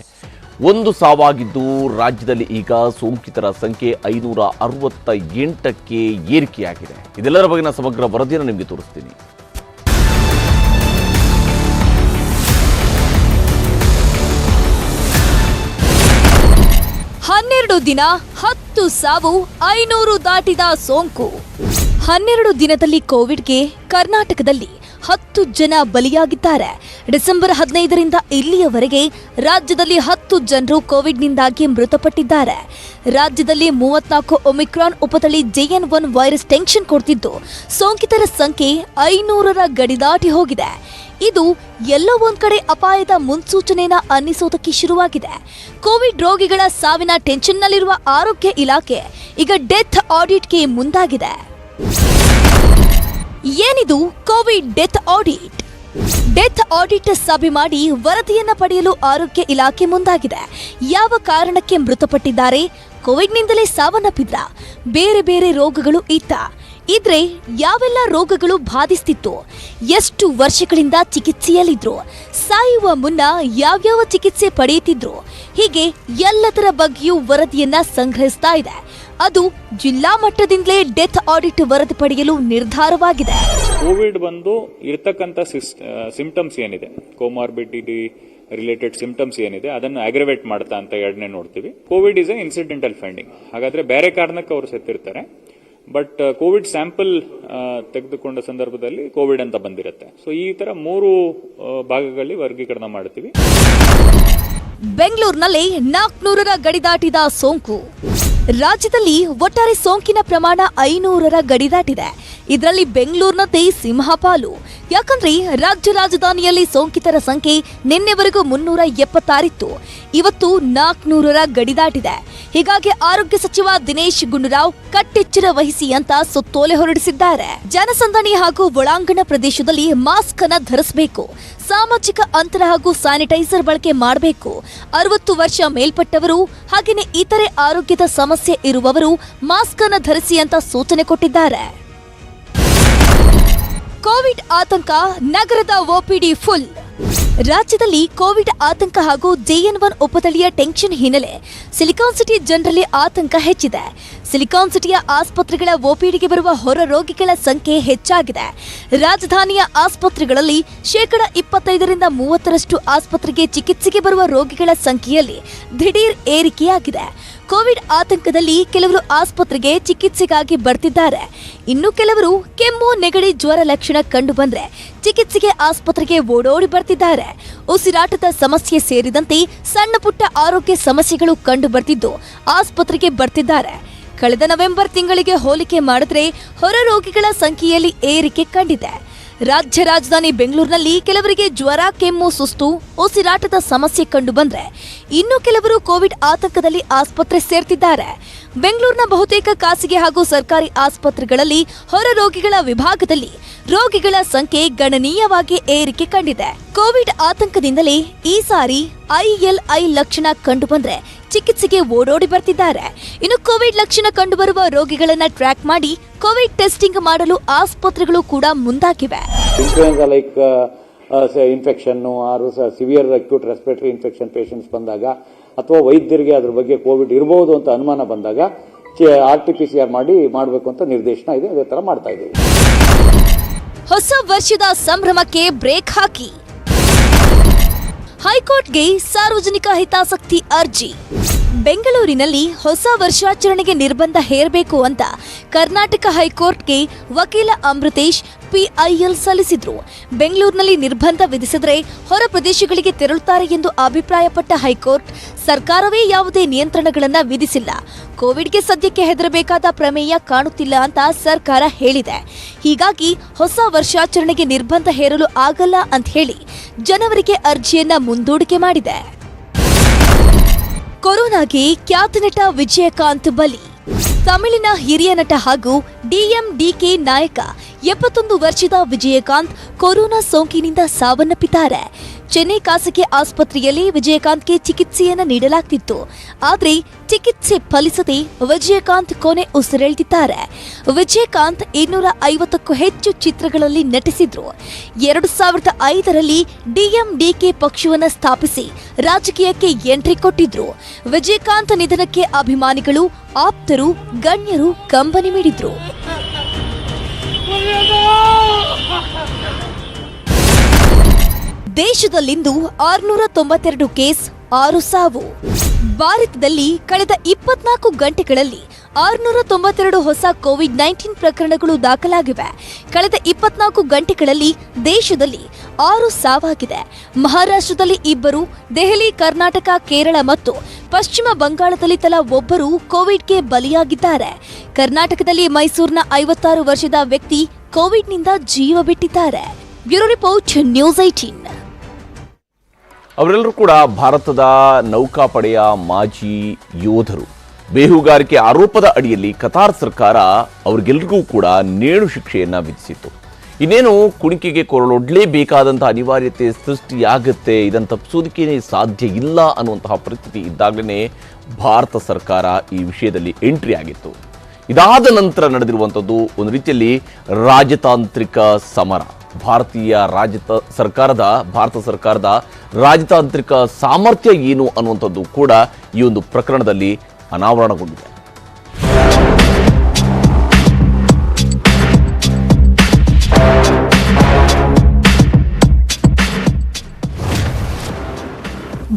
ಒಂದು ಸಾವಾಗಿದ್ದು ರಾಜ್ಯದಲ್ಲಿ ಈಗ ಸೋಂಕಿತರ ಸಂಖ್ಯೆ 568ಕ್ಕೆ ಏರಿಕೆಯಾಗಿದೆ. ಇದೆಲ್ಲರ ಬಗೆಗಿನ ಸಮಗ್ರ ವರದಿಯನ್ನು ನಿಮಗೆ ತೋರಿಸ್ತೀನಿ. ಹನ್ನೆರಡು ದಿನ 10 ಸಾವು, 500 ದಾಟಿದ ಸೋಂಕು. 12 ದಿನದಲ್ಲಿ ಕೋವಿಡ್ಗೆ ಕರ್ನಾಟಕದಲ್ಲಿ 10 ಜನ ಬಲಿಯಾಗಿದ್ದಾರೆ. ಡಿಸೆಂಬರ್ 15ರಿಂದ ಇಲ್ಲಿಯವರೆಗೆ ರಾಜ್ಯದಲ್ಲಿ 10 ಜನರು ಕೋವಿಡ್ನಿಂದಾಗಿ ಮೃತಪಟ್ಟಿದ್ದಾರೆ. ರಾಜ್ಯದಲ್ಲಿ 34 ಒಮಿಕ್ರಾನ್ ಉಪತಳಿ JN1 ವೈರಸ್ ಟೆನ್ಷನ್ ಕೊಡ್ತಿದ್ದು ಸೋಂಕಿತರ ಸಂಖ್ಯೆ 500ರ ಗಡಿ ದಾಟಿ ಹೋಗಿದೆ. ಇದು ಎಲ್ಲೋ ಒಂದ್ ಕಡೆ ಅಪಾಯದ ಮುನ್ಸೂಚನೆನ ಅನ್ನಿಸೋದಕ್ಕೆ ಶುರುವಾಗಿದೆ. ಕೋವಿಡ್ ರೋಗಿಗಳ ಸಾವಿನ ಟೆನ್ಷನ್ನಲ್ಲಿರುವ ಆರೋಗ್ಯ ಇಲಾಖೆ ಈಗ ಡೆತ್ ಆಡಿಟ್ಗೆ ಮುಂದಾಗಿದೆ. ಏನಿದು Covid death audit? Death audit ಸಭೆ ಮಾಡಿ ವರದಿಯನ್ನ ಪಡೆಯಲು ಆರೋಗ್ಯ ಇಲಾಖೆ ಮುಂದಾಗಿದೆ. ಯಾವ ಕಾರಣಕ್ಕೆ ಮೃತಪಟ್ಟಿದ್ದಾರೆ? ಕೋವಿಡ್ನಿಂದಲೇ ಸಾವನ್ನಪ್ಪಿದ್ರ? ಬೇರೆ ಬೇರೆ ರೋಗಗಳು ಇದ್ರೆ ಯಾವೆಲ್ಲ ರೋಗಗಳು ಬಾಧಿಸ್ತಿತ್ತು? ಎಷ್ಟು ವರ್ಷಗಳಿಂದ ಚಿಕಿತ್ಸೆಯಲ್ಲಿದ್ರು? ಸಾಯುವ ಮುನ್ನ ಯಾವ್ಯಾವ ಚಿಕಿತ್ಸೆ ಪಡೆಯುತ್ತಿದ್ರು? ಹೀಗೆ ಎಲ್ಲದರ ಬಗ್ಗೆಯೂ ವರದಿಯನ್ನ ಸಂಗ್ರಹಿಸ್ತಾ ಇದೆ. ಅದು ಜಿಲ್ಲಾ ಮಟ್ಟದಿಂದಲೇ ಡೆತ್ ಆಡಿಟ್ ವರದಿ ಪಡೆಯಲು ನಿರ್ಧಾರವಾಗಿದೆ. ಕೋವಿಡ್ ಬಂದು ಇರ್ತಕ್ಕಂಥ ಸಿಂಪ್ಟಮ್ಸ್ ಏನಿದೆ, ಕೋಮಾರ್ಬಿಡಿಟಿ ರಿಲೇಟೆಡ್ ಸಿಂಪ್ಟಮ್ಸ್ ಏನಿದೆ ಅದನ್ನು ಅಗ್ರವೇಟ್ ಮಾಡ್ತಾ ಅಂತ ಎರಡನೇ ನೋಡ್ತೀವಿ. Covid is A incidental finding. ಹಾಗಾದ್ರೆ ಬೇರೆ ಕಾರಣಕ್ಕೆ ಅವರು ಸತ್ತಿರ್ತಾರೆ, ಬಟ್ ಕೋವಿಡ್ ಸ್ಯಾಂಪಲ್ ತೆಗೆದುಕೊಂಡ ಸಂದರ್ಭದಲ್ಲಿ ಕೋವಿಡ್ ಅಂತ ಬಂದಿರುತ್ತೆ. ಸೊ ಈ ತರ 3 ಭಾಗಗಳಲ್ಲಿ ವರ್ಗೀಕರಣ ಮಾಡ್ತೀವಿ. ಬೆಂಗಳೂರಿನಲ್ಲಿ 400ರ ಗಡಿ ದಾಟಿದ ಸೋಂಕು. ರಾಜ್ಯದಲ್ಲಿ ಒಟ್ಟಾರೆ ಸೋಂಕಿನ ಪ್ರಮಾಣ 500ರ ಗಡಿ ದಾಟಿದೆ. ಇದರಲ್ಲಿ ಬೆಂಗಳೂರಿನದ್ದೇ ಸಿಂಹಪಾಲು. ಯಾಕಂದ್ರೆ ರಾಜ್ಯ ರಾಜಧಾನಿಯಲ್ಲಿ ಸೋಂಕಿತರ ಸಂಖ್ಯೆ ನಿನ್ನೆವರೆಗೂ 376 ಇತ್ತು. ಇವತ್ತು 400ರ ಗಡಿ ದಾಟಿದೆ. ಹೀಗಾಗಿ ಆರೋಗ್ಯ ಸಚಿವ ದಿನೇಶ್ ಗುಂಡೂರಾವ್ ಕಟ್ಟೆಚ್ಚರ ವಹಿಸಿ ಅಂತ ಸುತ್ತೋಲೆ ಹೊರಡಿಸಿದ್ದಾರೆ. ಜನಸಂದಣಿ ಹಾಗೂ ಒಳಾಂಗಣ ಪ್ರದೇಶದಲ್ಲಿ ಮಾಸ್ಕ್ ಅನ್ನು ಧರಿಸಬೇಕು, ಸಾಮಾಜಿಕ ಅಂತರ ಹಾಗೂ ಸ್ಯಾನಿಟೈಸರ್ ಬಳಕೆ ಮಾಡಬೇಕು. 60 ವರ್ಷ ಮೇಲ್ಪಟ್ಟವರು ಹಾಗೆಯೇ ಇತರೆ ಆರೋಗ್ಯದ ಸಮಸ್ಯೆ ಇರುವವರು ಮಾಸ್ಕ್ ಅನ್ನು ಧರಿಸಿ ಅಂತ ಸೂಚನೆ ಕೊಟ್ಟಿದ್ದಾರೆ. ಕೋವಿಡ್ ಆತಂಕ, ನಗರದ OPD ಫುಲ್. ರಾಜ್ಯದಲ್ಲಿ ಕೋವಿಡ್ ಆತಂಕ ಹಾಗೂ JN1 ಉಪತಳಿಯ ಟೆನ್ಷನ್ ಹಿನ್ನೆಲೆ ಸಿಲಿಕಾನ್ ಸಿಟಿ ಜನರಲ್ಲಿ ಆತಂಕ ಹೆಚ್ಚಿದೆ. ಸಿಲಿಕಾನ್ ಸಿಟಿಯ ಆಸ್ಪತ್ರೆಗಳ OPDಗೆ ಬರುವ ಹೊರ ರೋಗಿಗಳ ಸಂಖ್ಯೆ ಹೆಚ್ಚಾಗಿದೆ. ರಾಜಧಾನಿಯ ಆಸ್ಪತ್ರೆಗಳಲ್ಲಿ 25ರಿಂದ 30ರಷ್ಟು ಆಸ್ಪತ್ರೆಗೆ ಚಿಕಿತ್ಸೆಗೆ ಬರುವ ರೋಗಿಗಳ ಸಂಖ್ಯೆಯಲ್ಲಿ ದಿಢೀರ್ ಏರಿಕೆಯಾಗಿದೆ. ಕೋವಿಡ್ ಆತಂಕದಲ್ಲಿ ಕೆಲವರು ಆಸ್ಪತ್ರೆಗೆ ಚಿಕಿತ್ಸೆಗಾಗಿ ಬರ್ತಿದ್ದಾರೆ. ಇನ್ನು ಕೆಲವರು ಕೆಮ್ಮು, ನೆಗಡಿ, ಜ್ವರ ಲಕ್ಷಣ ಕಂಡು ಬಂದ್ರೆ ಚಿಕಿತ್ಸೆಗೆ ಆಸ್ಪತ್ರೆಗೆ ಓಡೋಡಿ ಬರ್ತಿದ್ದಾರೆ. ಉಸಿರಾಟದ ಸಮಸ್ಯೆ ಸೇರಿದಂತೆ ಸಣ್ಣ ಪುಟ್ಟ ಆರೋಗ್ಯ ಸಮಸ್ಯೆಗಳು ಕಂಡು ಬರ್ತಿದ್ದು ಆಸ್ಪತ್ರೆಗೆ ಬರ್ತಿದ್ದಾರೆ. ಕಳೆದ ನವೆಂಬರ್ ತಿಂಗಳಿಗೆ ಹೋಲಿಕೆ ಮಾಡಿದ್ರೆ ಹೊರ ರೋಗಿಗಳ ಸಂಖ್ಯೆಯಲ್ಲಿ ಏರಿಕೆ ಕಂಡಿದೆ. ರಾಜ್ಯ ರಾಜಧಾನಿ ಬೆಂಗಳೂರಿನಲ್ಲಿ ಕೆಲವರಿಗೆ ಜ್ವರ, ಕೆಮ್ಮು, ಸುಸ್ತು, ಉಸಿರಾಟದ ಸಮಸ್ಯೆ ಕಂಡು ಬಂದ್ರೆ ಇನ್ನು ಕೆಲವರು ಕೋವಿಡ್ ಆತಂಕದಲ್ಲಿ ಆಸ್ಪತ್ರೆ ಸೇರ್ತಿದ್ದಾರೆ. ಬೆಂಗಳೂರಿನ ಬಹುತೇಕ ಖಾಸಗಿ ಹಾಗೂ ಸರ್ಕಾರಿ ಆಸ್ಪತ್ರೆಗಳಲ್ಲಿ ಹೊರ ರೋಗಿಗಳ ವಿಭಾಗದಲ್ಲಿ ರೋಗಿಗಳ ಸಂಖ್ಯೆ ಗಣನೀಯವಾಗಿ ಏರಿಕೆ ಕಂಡಿದೆ. ಕೋವಿಡ್ ಆತಂಕದಿಂದಲೇ ಈ ಸಾರಿ ILI ಲಕ್ಷಣ ಕಂಡು ಬಂದ್ರೆ ಚಿಕಿತ್ಸೆಗೆ ಓಡೋಡಿ ಬರ್ತಿದ್ದಾರೆ. ಇನ್ನು ಕೋವಿಡ್ ಲಕ್ಷಣ ಕಂಡುಬರುವ ರೋಗಿಗಳನ್ನ ಟ್ರ್ಯಾಕ್ ಮಾಡಿ ಕೋವಿಡ್ ಟೆಸ್ಟಿಂಗ್ ಮಾಡಲು ಆಸ್ಪತ್ರೆಗಳು ಕೂಡ ಮುಂದಾಗಿವೆ. ಇನ್ಫ್ಲೂಯೆನ್ಸಾ ಲೈಕ್ ಇನ್ಫೆಕ್ಷನ್ ಆರು severe acute respiratory infection patients ಬಂದಾಗ ಅಥವಾ ವೈದ್ಯರಿಗೆ ಅದ್ರ ಬಗ್ಗೆ ಕೋವಿಡ್ ಇರಬಹುದು ಅಂತ ಅನುಮಾನ ಬಂದಾಗ RT-PCR ಮಾಡಬೇಕು ಅಂತ ನಿರ್ದೇಶನ ಇದೆ. ಅದೇ ತರ ಮಾಡ್ತಾ ಇದ್ದೀವಿ. ಹೊಸ ವರ್ಷದ ಸಂಭ್ರಮಕ್ಕೆ ಬ್ರೇಕ್ ಹಾಕಿ ಹೈಕೋರ್ಟ್ಗೆ ಸಾರ್ವಜನಿಕ ಹಿತಾಸಕ್ತಿ ಅರ್ಜಿ. ಬೆಂಗಳೂರಿನಲ್ಲಿ ಹೊಸ ವರ್ಷಾಚರಣೆಗೆ ನಿರ್ಬಂಧ ಹೇರಬೇಕು ಅಂತ ಕರ್ನಾಟಕ ಹೈಕೋರ್ಟ್ಗೆ ವಕೀಲ ಅಮೃತೇಶ್ PIL ಸಲ್ಲಿಸಿದ್ರು. ಬೆಂಗಳೂರಿನಲ್ಲಿ ನಿರ್ಬಂಧ ವಿಧಿಸಿದ್ರೆ ಹೊರ ಪ್ರದೇಶಗಳಿಗೆ ತೆರಳುತ್ತಾರೆ ಎಂದು ಅಭಿಪ್ರಾಯಪಟ್ಟ ಹೈಕೋರ್ಟ್ ಸರ್ಕಾರವೇ ಯಾವುದೇ ನಿಯಂತ್ರಣಗಳನ್ನು ವಿಧಿಸಿಲ್ಲ, ಕೋವಿಡ್ಗೆ ಸದ್ಯಕ್ಕೆ ಹೆದರಬೇಕಾದ ಪ್ರಮೇಯ ಕಾಣುತ್ತಿಲ್ಲ ಅಂತ ಸರ್ಕಾರ ಹೇಳಿದೆ. ಹೀಗಾಗಿ ಹೊಸ ವರ್ಷಾಚರಣೆಗೆ ನಿರ್ಬಂಧ ಹೇರಲು ಆಗಲ್ಲ ಅಂತ ಹೇಳಿ ಜನವರಿಗೆ ಅರ್ಜಿಯನ್ನ ಮುಂದೂಡಿಕೆ ಮಾಡಿದೆ. ಕೊರೋನಾಗೆ ಖ್ಯಾತ ನಟ ವಿಜಯಕಾಂತ್ ಬಲಿ. ತಮಿಳಿನ ಹಿರಿಯ ನಟ ಹಾಗೂ DMDK ನಾಯಕ 71 ವರ್ಷದ ವಿಜಯಕಾಂತ್ ಕೊರೋನಾ ಸೋಂಕಿನಿಂದ ಸಾವನ್ನಪ್ಪಿದ್ದಾರೆ. ಚೆನ್ನೈ ಖಾಸಗಿ ಆಸ್ಪತ್ರೆಯಲ್ಲಿ ವಿಜಯಕಾಂತ್ಗೆ ಚಿಕಿತ್ಸೆಯನ್ನು ನೀಡಲಾಗ್ತಿತ್ತು. ಆದರೆ ಚಿಕಿತ್ಸೆ ಫಲಿಸದೆ ವಿಜಯಕಾಂತ್ ಕೊನೆ ಉಸಿರೆಳೆದಿದ್ದಾರೆ. ವಿಜಯಕಾಂತ್ 250ಕ್ಕೂ ಹೆಚ್ಚು ಚಿತ್ರಗಳಲ್ಲಿ ನಟಿಸಿದ್ರು. 2005ರಲ್ಲಿ ಡಿಎಂಡಿಕೆ ಪಕ್ಷವನ್ನು ಸ್ಥಾಪಿಸಿ ರಾಜಕೀಯಕ್ಕೆ ಎಂಟ್ರಿ ಕೊಟ್ಟಿದ್ರು. ವಿಜಯಕಾಂತ್ ನಿಧನಕ್ಕೆ ಅಭಿಮಾನಿಗಳು, ಆಪ್ತರು, ಗಣ್ಯರು ಕಂಬನಿ ಮಿಡಿದ್ರು. ದೇಶದಲ್ಲಿಂದು 692 ಕೇಸ್, 6 ಸಾವು. ಭಾರತದಲ್ಲಿ ಕಳೆದ 24 ಗಂಟೆಗಳಲ್ಲಿ 692 ಹೊಸ ಕೋವಿಡ್-19 ಪ್ರಕರಣಗಳು ದಾಖಲಾಗಿವೆ. ಕಳೆದ 24 ಗಂಟೆಗಳಲ್ಲಿ ದೇಶದಲ್ಲಿ 6 ಸಾವಾಗಿದೆ. ಮಹಾರಾಷ್ಟ್ರದಲ್ಲಿ 2, ದೆಹಲಿ, ಕರ್ನಾಟಕ, ಕೇರಳ ಮತ್ತು ಪಶ್ಚಿಮ ಬಂಗಾಳದಲ್ಲಿ ತಲಾ 1 ಕೋವಿಡ್ಗೆ ಬಲಿಯಾಗಿದ್ದಾರೆ. ಕರ್ನಾಟಕದಲ್ಲಿ ಮೈಸೂರಿನ 56 ವರ್ಷದ ವ್ಯಕ್ತಿ ಕೋವಿಡ್ನಿಂದ ಜೀವ ಬಿಟ್ಟಿದ್ದಾರೆ. Bureau report, news 18. ಅವರೆಲ್ಲರೂ ಕೂಡ ಭಾರತದ ನೌಕಾಪಡೆಯ ಮಾಜಿ ಯೋಧರು. ಬೇಹುಗಾರಿಕೆ ಆರೋಪದ ಅಡಿಯಲ್ಲಿ ಕತಾರ್ ಸರ್ಕಾರ ಅವರಿಗೆಲ್ಲರಿಗೂ ಕೂಡ ನೇಣು ಶಿಕ್ಷೆಯನ್ನ ವಿಧಿಸಿತ್ತು. ಇನ್ನೇನು ಕುಣಿಕೆಗೆ ಕೊರಳೊಡ್ಲೇಬೇಕಾದಂತಹ ಅನಿವಾರ್ಯತೆ ಸೃಷ್ಟಿಯಾಗುತ್ತೆ, ಇದನ್ನು ತಪ್ಪಿಸೋದಕ್ಕೇನೆ ಸಾಧ್ಯ ಇಲ್ಲ ಅನ್ನುವಂತಹ ಪರಿಸ್ಥಿತಿ ಇದ್ದಾಗಲೇ ಭಾರತ ಸರ್ಕಾರ ಈ ವಿಷಯದಲ್ಲಿ ಎಂಟ್ರಿ ಆಗಿತ್ತು. ಇದಾದ ನಂತರ ನಡೆದಿರುವಂಥದ್ದು ಒಂದು ರೀತಿಯಲ್ಲಿ ರಾಜತಾಂತ್ರಿಕ ಸಮರ. ಭಾರತ ಸರ್ಕಾರದ ರಾಜತಾಂತ್ರಿಕ ಸಾಮರ್ಥ್ಯ ಏನು ಅನ್ನುವಂಥದ್ದು ಕೂಡ ಈ ಒಂದು ಪ್ರಕರಣದಲ್ಲಿ ಅನಾವರಣಗೊಂಡಿದೆ.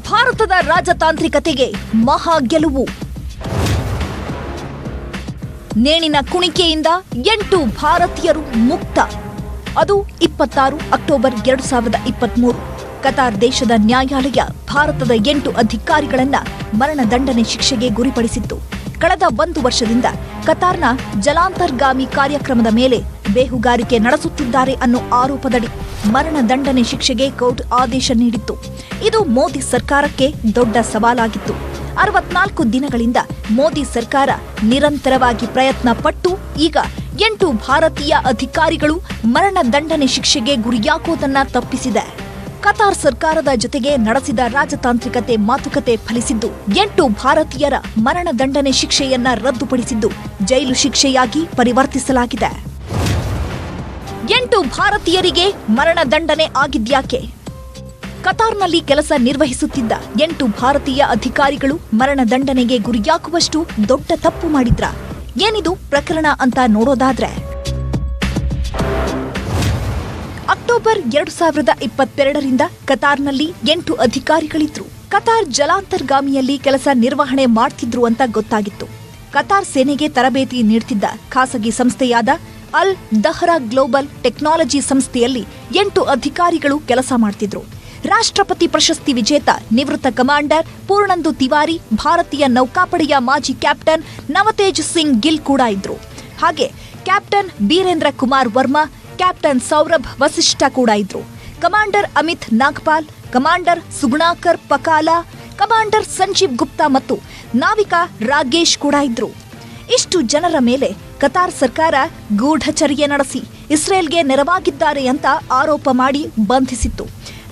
ಭಾರತದ ರಾಜತಾಂತ್ರಿಕತೆಗೆ ಮಹಾ ಗೆಲುವು. ನೇಣಿನ ಕುಣಿಕೆಯಿಂದ 8 ಭಾರತೀಯರು ಮುಕ್ತ. ಅದು 26 ಅಕ್ಟೋಬರ್ 2023. ಕತಾರ್ ದೇಶದ ನ್ಯಾಯಾಲಯ ಭಾರತದ 8 ಅಧಿಕಾರಿಗಳನ್ನ ಮರಣದಂಡನೆ ಶಿಕ್ಷೆಗೆ ಗುರಿಪಡಿಸಿತ್ತು. ಕಳೆದ 1 ವರ್ಷದಿಂದ ಕತಾರ್ನ ಜಲಾಂತರ್ಗಾಮಿ ಕಾರ್ಯಕ್ರಮದ ಮೇಲೆ ಬೇಹುಗಾರಿಕೆ ನಡೆಸುತ್ತಿದ್ದಾರೆ ಅನ್ನೋ ಆರೋಪದಡಿ ಮರಣದಂಡನೆ ಶಿಕ್ಷೆಗೆ ಕೋರ್ಟ್ ಆದೇಶ ನೀಡಿತ್ತು. ಇದು ಮೋದಿ ಸರ್ಕಾರಕ್ಕೆ ದೊಡ್ಡ ಸವಾಲಾಗಿತ್ತು. 64 ದಿನಗಳಿಂದ ಮೋದಿ ಸರ್ಕಾರ ನಿರಂತರವಾಗಿ ಪ್ರಯತ್ನ ಪಟ್ಟು ಈಗ 8 ಭಾರತೀಯ ಅಧಿಕಾರಿಗಳು ಮರಣದಂಡನೆ ಶಿಕ್ಷೆಗೆ ಗುರಿಯಾಗುವುದನ್ನ ತಪ್ಪಿಸಿದೆ. ಕತಾರ್ ಸರ್ಕಾರದ ಜೊತೆಗೆ ನಡೆಸಿದ ರಾಜತಾಂತ್ರಿಕತೆ ಮಾತುಕತೆ ಫಲಿಸಿದ್ದು 8 ಭಾರತೀಯರ ಮರಣದಂಡನೆ ಶಿಕ್ಷೆಯನ್ನ ರದ್ದುಪಡಿಸಿದ್ದು ಜೈಲು ಶಿಕ್ಷೆಯಾಗಿ ಪರಿವರ್ತಿಸಲಾಗಿದೆ. 8 ಭಾರತೀಯರಿಗೆ ಮರಣದಂಡನೆ ಆಗಿದ್ಯಾಕೆ? ಕತಾರ್ನಲ್ಲಿ ಕೆಲಸ ನಿರ್ವಹಿಸುತ್ತಿದ್ದ 8 ಭಾರತೀಯ ಅಧಿಕಾರಿಗಳು ಮರಣದಂಡನೆಗೆ ಗುರಿಯಾಗುವಷ್ಟು ದೊಡ್ಡ ತಪ್ಪು ಮಾಡಿದ್ರ? ಏನಿದು ಪ್ರಕರಣ ಅಂತ ನೋಡೋದಾದ್ರೆ, ಅಕ್ಟೋಬರ್ 2022ರಿಂದ ಕತಾರ್ನಲ್ಲಿ 8 ಅಧಿಕಾರಿಗಳಿದ್ರು. ಕತಾರ್ ಜಲಾಂತರ್ಗಾಮಿಯಲ್ಲಿ ಕೆಲಸ ನಿರ್ವಹಣೆ ಮಾಡ್ತಿದ್ರು ಅಂತ ಗೊತ್ತಾಗಿತ್ತು. ಕತಾರ್ ಸೇನೆಗೆ ತರಬೇತಿ ನೀಡುತ್ತಿದ್ದ ಖಾಸಗಿ ಸಂಸ್ಥೆಯಾದ ಅಲ್ ದಹ್ರಾ ಗ್ಲೋಬಲ್ ಟೆಕ್ನಾಲಜಿ ಸಂಸ್ಥೆಯಲ್ಲಿ 8 ಅಧಿಕಾರಿಗಳು ಕೆಲಸ ಮಾಡ್ತಿದ್ರು. ರಾಷ್ಟ್ರಪತಿ ಪ್ರಶಸ್ತಿ ವಿಜೇತ ನಿವೃತ್ತ ಕಮಾಂಡರ್ ಪೂರ್ಣಂದು ತಿವಾರಿ, ಭಾರತೀಯ ನೌಕಾಪಡೆಯ ಮಾಜಿ ಕ್ಯಾಪ್ಟನ್ ನವತೇಜ್ ಸಿಂಗ್ ಗಿಲ್ ಕೂಡ ಇದ್ರು. ಹಾಗೆ ಕ್ಯಾಪ್ಟನ್ ಬೀರೇಂದ್ರ ಕುಮಾರ್ ವರ್ಮಾ, ಕ್ಯಾಪ್ಟನ್ ಸೌರಭ್ ವಸಿಷ್ಠ ಕೂಡ ಇದ್ರು. Commander Amit Nagpal, commander Sugunakar Pakala, commander Sanjeev Gupta ಮತ್ತು ನಾವಿಕ ರಾಗೇಶ್ ಕೂಡ ಇದ್ರು. ಇಷ್ಟು ಜನರ ಮೇಲೆ ಕತಾರ್ ಸರ್ಕಾರ ಗೂಢಚರ್ಯೆ ನಡೆಸಿ ಇಸ್ರೇಲ್ಗೆ ನೆರವಾಗಿದ್ದಾರೆ ಅಂತ ಆರೋಪ ಮಾಡಿ ಬಂಧಿಸಿತ್ತು.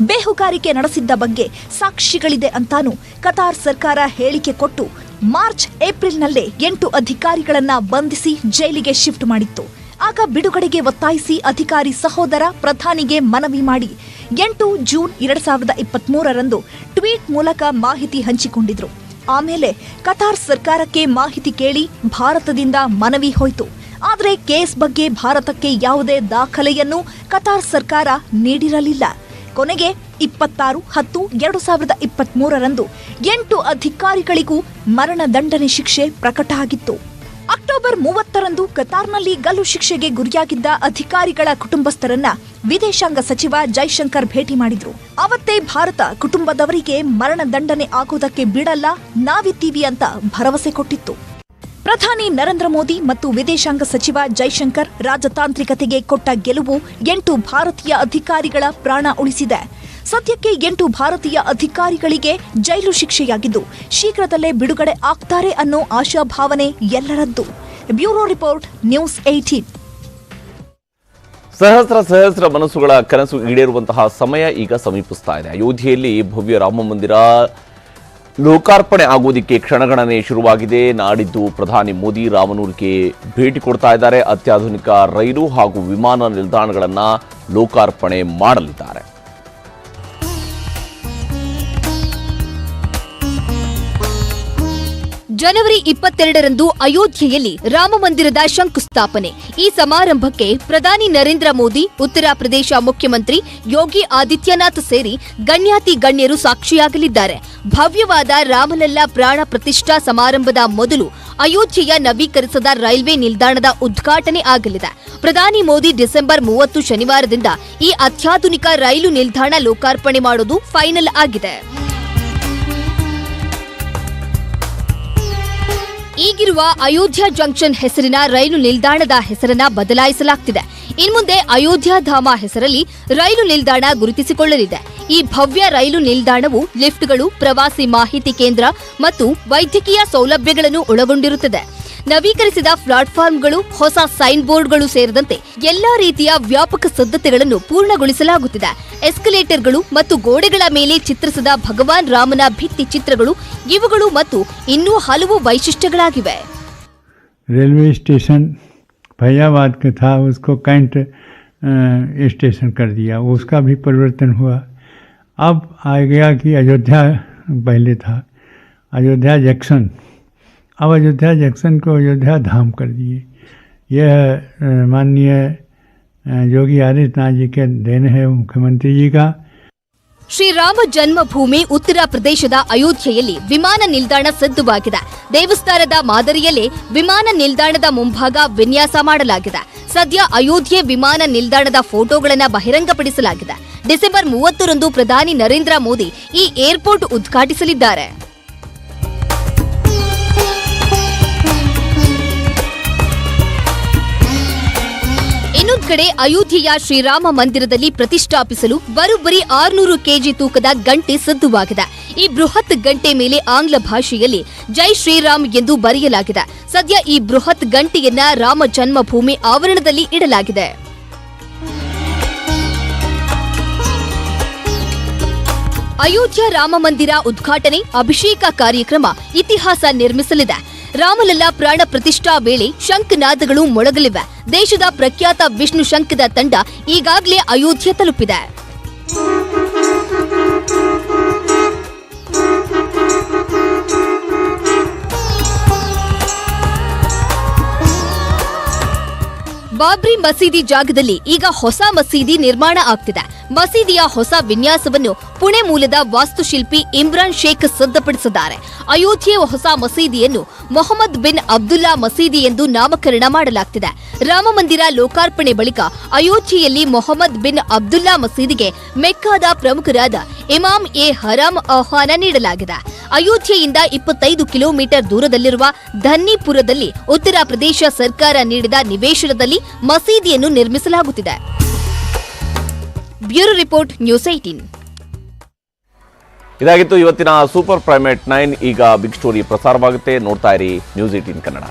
ಬೇಹುಗಾರಿಕೆ ನಡೆಸಿದ್ದ ಬಗ್ಗೆ ಸಾಕ್ಷಿಗಳಿದೆ ಅಂತಾನೂ ಕತಾರ್ ಸರ್ಕಾರ ಹೇಳಿಕೆ ಕೊಟ್ಟು ಮಾರ್ಚ್ ಏಪ್ರಿಲ್ನಲ್ಲೇ 8 ಅಧಿಕಾರಿಗಳನ್ನ ಬಂಧಿಸಿ ಜೈಲಿಗೆ ಶಿಫ್ಟ್ ಮಾಡಿತ್ತು. ಆಗ ಬಿಡುಗಡೆಗೆ ಒತ್ತಾಯಿಸಿ ಅಧಿಕಾರಿ ಸಹೋದರ ಪ್ರಧಾನಿಗೆ ಮನವಿ ಮಾಡಿ 8 ಜೂನ್ 2023ರಂದು ಟ್ವೀಟ್ ಮೂಲಕ ಮಾಹಿತಿ ಹಂಚಿಕೊಂಡಿದ್ರು. ಆಮೇಲೆ ಕತಾರ್ ಸರ್ಕಾರಕ್ಕೆ ಮಾಹಿತಿ ಕೇಳಿ ಭಾರತದಿಂದ ಮನವಿ ಹೋಯಿತು. ಆದರೆ ಕೇಸ್ ಬಗ್ಗೆ ಭಾರತಕ್ಕೆ ಯಾವುದೇ ದಾಖಲೆಯನ್ನು ಕತಾರ್ ಸರ್ಕಾರ ನೀಡಿರಲಿಲ್ಲ. ಕೊನೆಗೆ 26/10/2023ರಂದು 8 ಅಧಿಕಾರಿಗಳಿಗೂ ಮರಣದಂಡನೆ ಶಿಕ್ಷೆ ಪ್ರಕಟ ಆಗಿತ್ತು. ಅಕ್ಟೋಬರ್ 30ರಂದು ಕತಾರ್ನಲ್ಲಿ ಗಲ್ಲು ಶಿಕ್ಷೆಗೆ ಗುರಿಯಾಗಿದ್ದ ಅಧಿಕಾರಿಗಳ ಕುಟುಂಬಸ್ಥರನ್ನ ವಿದೇಶಾಂಗ ಸಚಿವ ಜೈಶಂಕರ್ ಭೇಟಿ ಮಾಡಿದ್ರು. ಅವತ್ತೇ ಭಾರತ ಕುಟುಂಬದವರಿಗೆ ಮರಣದಂಡನೆ ಆಗೋದಕ್ಕೆ ಬಿಡಲ್ಲ, ನಾವಿದ್ದೀವಿ ಅಂತ ಭರವಸೆ ಕೊಟ್ಟಿತ್ತು. ಪ್ರಧಾನಿ ನರೇಂದ್ರ ಮೋದಿ ಮತ್ತು ವಿದೇಶಾಂಗ ಸಚಿವ ಜೈಶಂಕರ್ ರಾಜತಾಂತ್ರಿಕತೆಗೆ ಕೊಟ್ಟ ಗೆಲುವು 8 ಭಾರತೀಯ ಅಧಿಕಾರಿಗಳ ಪ್ರಾಣ ಉಳಿಸಿದೆ. ಸದ್ಯಕ್ಕೆ 8 ಭಾರತೀಯ ಅಧಿಕಾರಿಗಳಿಗೆ ಜೈಲು ಶಿಕ್ಷೆಯಾಗಿದ್ದು ಶೀಘ್ರದಲ್ಲೇ ಬಿಡುಗಡೆ ಆಗ್ತಾರೆ ಅನ್ನೋ ಆಶಾಭಾವನೆ ಎಲ್ಲರದ್ದು. Bureau report, news 18. ಸಹಸ್ರ ಮನಸ್ಸುಗಳ ಕನಸು ಈಡೇರುವಂತಹ ಸಮಯ ಈಗ ಸಮೀಪಿಸ್ತಾ ಇದೆ. ಅಯೋಧ್ಯೆಯಲ್ಲಿ ಭವ್ಯ ರಾಮ ಮಂದಿರ ಲೋಕಾರ್ಪಣೆ ಆಗುವುದಕ್ಕೆ ಕ್ಷಣಗಣನೆ ಶುರುವಾಗಿದೆ. ನಾಡಿದ್ದು ಪ್ರಧಾನಿ ಮೋದಿ ರಾಮನೂರಿಗೆ ಭೇಟಿ ಕೊಡ್ತಾ ಇದ್ದಾರೆ. ಅತ್ಯಾಧುನಿಕ ರೈಲು ಹಾಗೂ ವಿಮಾನ ನಿಲ್ದಾಣಗಳನ್ನು ಲೋಕಾರ್ಪಣೆ ಮಾಡಲಿದ್ದಾರೆ. ಜನವರಿ 22ರಂದು ಅಯೋಧ್ಯೆಯಲ್ಲಿ ರಾಮ ಮಂದಿರದ ಶಂಕುಸ್ಥಾಪನೆ. ಈ ಸಮಾರಂಭಕ್ಕೆ ಪ್ರಧಾನಿ ನರೇಂದ್ರ ಮೋದಿ, ಉತ್ತರ ಪ್ರದೇಶ ಮುಖ್ಯಮಂತ್ರಿ ಯೋಗಿ ಆದಿತ್ಯನಾಥ್ ಸೇರಿ ಗಣ್ಯಾತಿ ಗಣ್ಯರು ಸಾಕ್ಷಿಯಾಗಲಿದ್ದಾರೆ. ಭವ್ಯವಾದ ರಾಮಲಲ್ಲಾ ಪ್ರಾಣ ಪ್ರತಿಷ್ಠಾ ಸಮಾರಂಭದ ಮೊದಲು ಅಯೋಧ್ಯೆಯ ನವೀಕರಿಸದ ರೈಲ್ವೆ ನಿಲ್ದಾಣದ ಉದ್ಘಾಟನೆ ಆಗಲಿದೆ. ಪ್ರಧಾನಿ ಮೋದಿ ಡಿಸೆಂಬರ್ 30 ಶನಿವಾರದಿಂದ ಈ ಅತ್ಯಾಧುನಿಕ ರೈಲು ನಿಲ್ದಾಣ ಲೋಕಾರ್ಪಣೆ ಮಾಡೋದು ಫೈನಲ್ ಆಗಿದೆ. ಈಗಿರುವ ಅಯೋಧ್ಯ ಜಂಕ್ಷನ್ ಹೆಸರಿನ ರೈಲು ನಿಲ್ದಾಣದ ಹೆಸರನ್ನ ಬದಲಾಯಿಸಲಾಗ್ತಿದೆ. ಇನ್ಮುಂದೆ ಅಯೋಧ್ಯಧಾಮ ಹೆಸರಲ್ಲಿ ರೈಲು ನಿಲ್ದಾಣ ಗುರುತಿಸಿಕೊಳ್ಳಲಿದೆ. ಈ ಭವ್ಯ ರೈಲು ನಿಲ್ದಾಣವು ಲಿಫ್ಟ್ಗಳು, ಪ್ರವಾಸಿ ಮಾಹಿತಿ ಕೇಂದ್ರ ಮತ್ತು ವೈದ್ಯಕೀಯ ಸೌಲಭ್ಯಗಳನ್ನು ಒಳಗೊಂಡಿರುತ್ತದೆ. ನವೀಕರಿಸಿದ ಪ್ಲಾಟ್ಫಾರ್ಮ್ಗಳು, ಹೊಸ ಸೈನ್ ಬೋರ್ಡ್ಗಳು ಸೇರಿದಂತೆ ಎಲ್ಲಾ ರೀತಿಯ ವ್ಯಾಪಕ ಸಿದ್ಧತೆಗಳನ್ನು ಪೂರ್ಣಗೊಳಿಸಲಾಗುತ್ತಿದೆ. ಎಸ್ಕಲೇಟರ್ಗಳು ಮತ್ತು ಗೋಡೆಗಳ ಮೇಲೆ ಚಿತ್ರಿಸಿದ ಭಗವಾನ್ ರಾಮನ ಭಿತ್ತಿ ಚಿತ್ರಗಳು ಇವುಗಳು ಮತ್ತು ಇನ್ನೂ ಹಲವು ವೈಶಿಷ್ಟ್ಯಗಳಾಗಿವೆ. रेलवे स्टेशन फैजाबाद का था, उसको कैंट स्टेशन कर दिया, उसका भी परिवर्तन हुआ. अब आ गया कि अयोध्या पहले था, अयोध्या जंक्शन, अब अयोध्या जंक्शन को अयोध्या धाम कर दिए. यह माननीय योगी आदित्यनाथ जी के देन है, मुख्यमंत्री जी का. ಶ್ರೀರಾಮ ಜನ್ಮಭೂಮಿ ಉತ್ತರ ಪ್ರದೇಶದ ಅಯೋಧ್ಯೆಯಲ್ಲಿ ವಿಮಾನ ನಿಲ್ದಾಣ ಸಿದ್ಧವಾಗಿದೆ. ದೇವಸ್ಥಾನದ ಮಾದರಿಯಲ್ಲೇ ವಿಮಾನ ನಿಲ್ದಾಣದ ಮುಂಭಾಗ ವಿನ್ಯಾಸ ಮಾಡಲಾಗಿದೆ. ಸದ್ಯ ಅಯೋಧ್ಯೆ ವಿಮಾನ ನಿಲ್ದಾಣದ ಫೋಟೋಗಳನ್ನು ಬಹಿರಂಗಪಡಿಸಲಾಗಿದೆ. ಡಿಸೆಂಬರ್ 30ರಂದು ಪ್ರಧಾನಿ ನರೇಂದ್ರ ಮೋದಿ ಈ ಏರ್ಪೋರ್ಟ್ ಉದ್ಘಾಟಿಸಲಿದ್ದಾರೆ. ಇನ್ನೊಂದು ಕಡೆ ಅಯೋಧ್ಯೆಯ ಶ್ರೀರಾಮ ಮಂದಿರದಲ್ಲಿ ಪ್ರತಿಷ್ಠಾಪಿಸಲು ಬರೋಬ್ಬರಿ 600 ಕೆಜಿ ತೂಕದ ಗಂಟೆ ಸಿದ್ಧವಾಗಿದೆ. ಈ ಬೃಹತ್ ಗಂಟೆ ಮೇಲೆ ಆಂಗ್ಲ ಭಾಷೆಯಲ್ಲಿ ಜೈ ಶ್ರೀರಾಮ್ ಎಂದು ಬರೆಯಲಾಗಿದೆ. ಸದ್ಯ ಈ ಬೃಹತ್ ಗಂಟೆಯನ್ನ ರಾಮ ಜನ್ಮಭೂಮಿ ಆವರಣದಲ್ಲಿ ಇಡಲಾಗಿದೆ. ಅಯೋಧ್ಯ ರಾಮ ಮಂದಿರ ಉದ್ಘಾಟನೆ, ಅಭಿಷೇಕ ಕಾರ್ಯಕ್ರಮ ಇತಿಹಾಸ ನಿರ್ಮಿಸಲಿದೆ. ರಾಮಲಲ್ಲಾ ಪ್ರಾಣ ಪ್ರತಿಷ್ಠಾ ವೇಳೆ ಶಂಖನಾದಗಳು ಮೊಳಗಲಿವೆ. ದೇಶದ ಪ್ರಖ್ಯಾತ ವಿಷ್ಣು ಶಂಖದ ತಂಡ ಈಗಾಗಲೇ ಅಯೋಧ್ಯೆ ತಲುಪಿದೆ. ಬಾಬ್ರಿ ಮಸೀದಿ ಜಾಗದಲ್ಲಿ ಈಗ ಹೊಸ ಮಸೀದಿ ನಿರ್ಮಾಣ ಆಗ್ತಿದೆ. ಮಸೀದಿಯ ಹೊಸ ವಿನ್ಯಾಸವನ್ನು ಪುಣೆ ಮೂಲದ ವಾಸ್ತುಶಿಲ್ಪಿ ಇಮ್ರಾನ್ ಶೇಖ್ ಸಿದ್ಧಪಡಿಸಿದ್ದಾರೆ. ಅಯೋಧ್ಯೆ ಹೊಸ ಮಸೀದಿಯನ್ನು ಮೊಹಮ್ಮದ್ ಬಿನ್ ಅಬ್ದುಲ್ಲಾ ಮಸೀದಿ ಎಂದು ನಾಮಕರಣ ಮಾಡಲಾಗ್ತಿದೆ. ರಾಮ ಮಂದಿರ ಲೋಕಾರ್ಪಣೆ ಬಳಿಕ ಅಯೋಧ್ಯೆಯಲ್ಲಿ ಮೊಹಮ್ಮದ್ ಬಿನ್ ಅಬ್ದುಲ್ಲಾ ಮಸೀದಿಗೆ ಮೆಕ್ಕಾದ ಪ್ರಮುಖರಾದ ಇಮಾಮ್ ಎ ಹರಾಮ್ ಆಹ್ವಾನ ನೀಡಲಾಗಿದೆ. ಅಯೋಧ್ಯೆಯಿಂದ 25 ಕಿಲೋಮೀಟರ್ ದೂರದಲ್ಲಿರುವ ಧನ್ನಿಪುರದಲ್ಲಿ ಉತ್ತರ ಪ್ರದೇಶ ಸರ್ಕಾರ ನೀಡಿದ ನಿವೇಶನದಲ್ಲಿ ಮಸೀದಿಯನ್ನು ನಿರ್ಮಿಸಲಾಗುತ್ತಿದೆ. Bureau report, news 18. ಇದಾಗಿತ್ತು ಇವತ್ತಿನ ಸೂಪರ್ ಪ್ರೈಮೇಟ್ 9. ಈಗ ಬಿಗ್ ಸ್ಟೋರಿ ಪ್ರಸಾರವಾಗುತ್ತೆ. ನೋಡ್ತಾ ಇರಿ ನ್ಯೂಸ್ 18 ಕನ್ನಡ.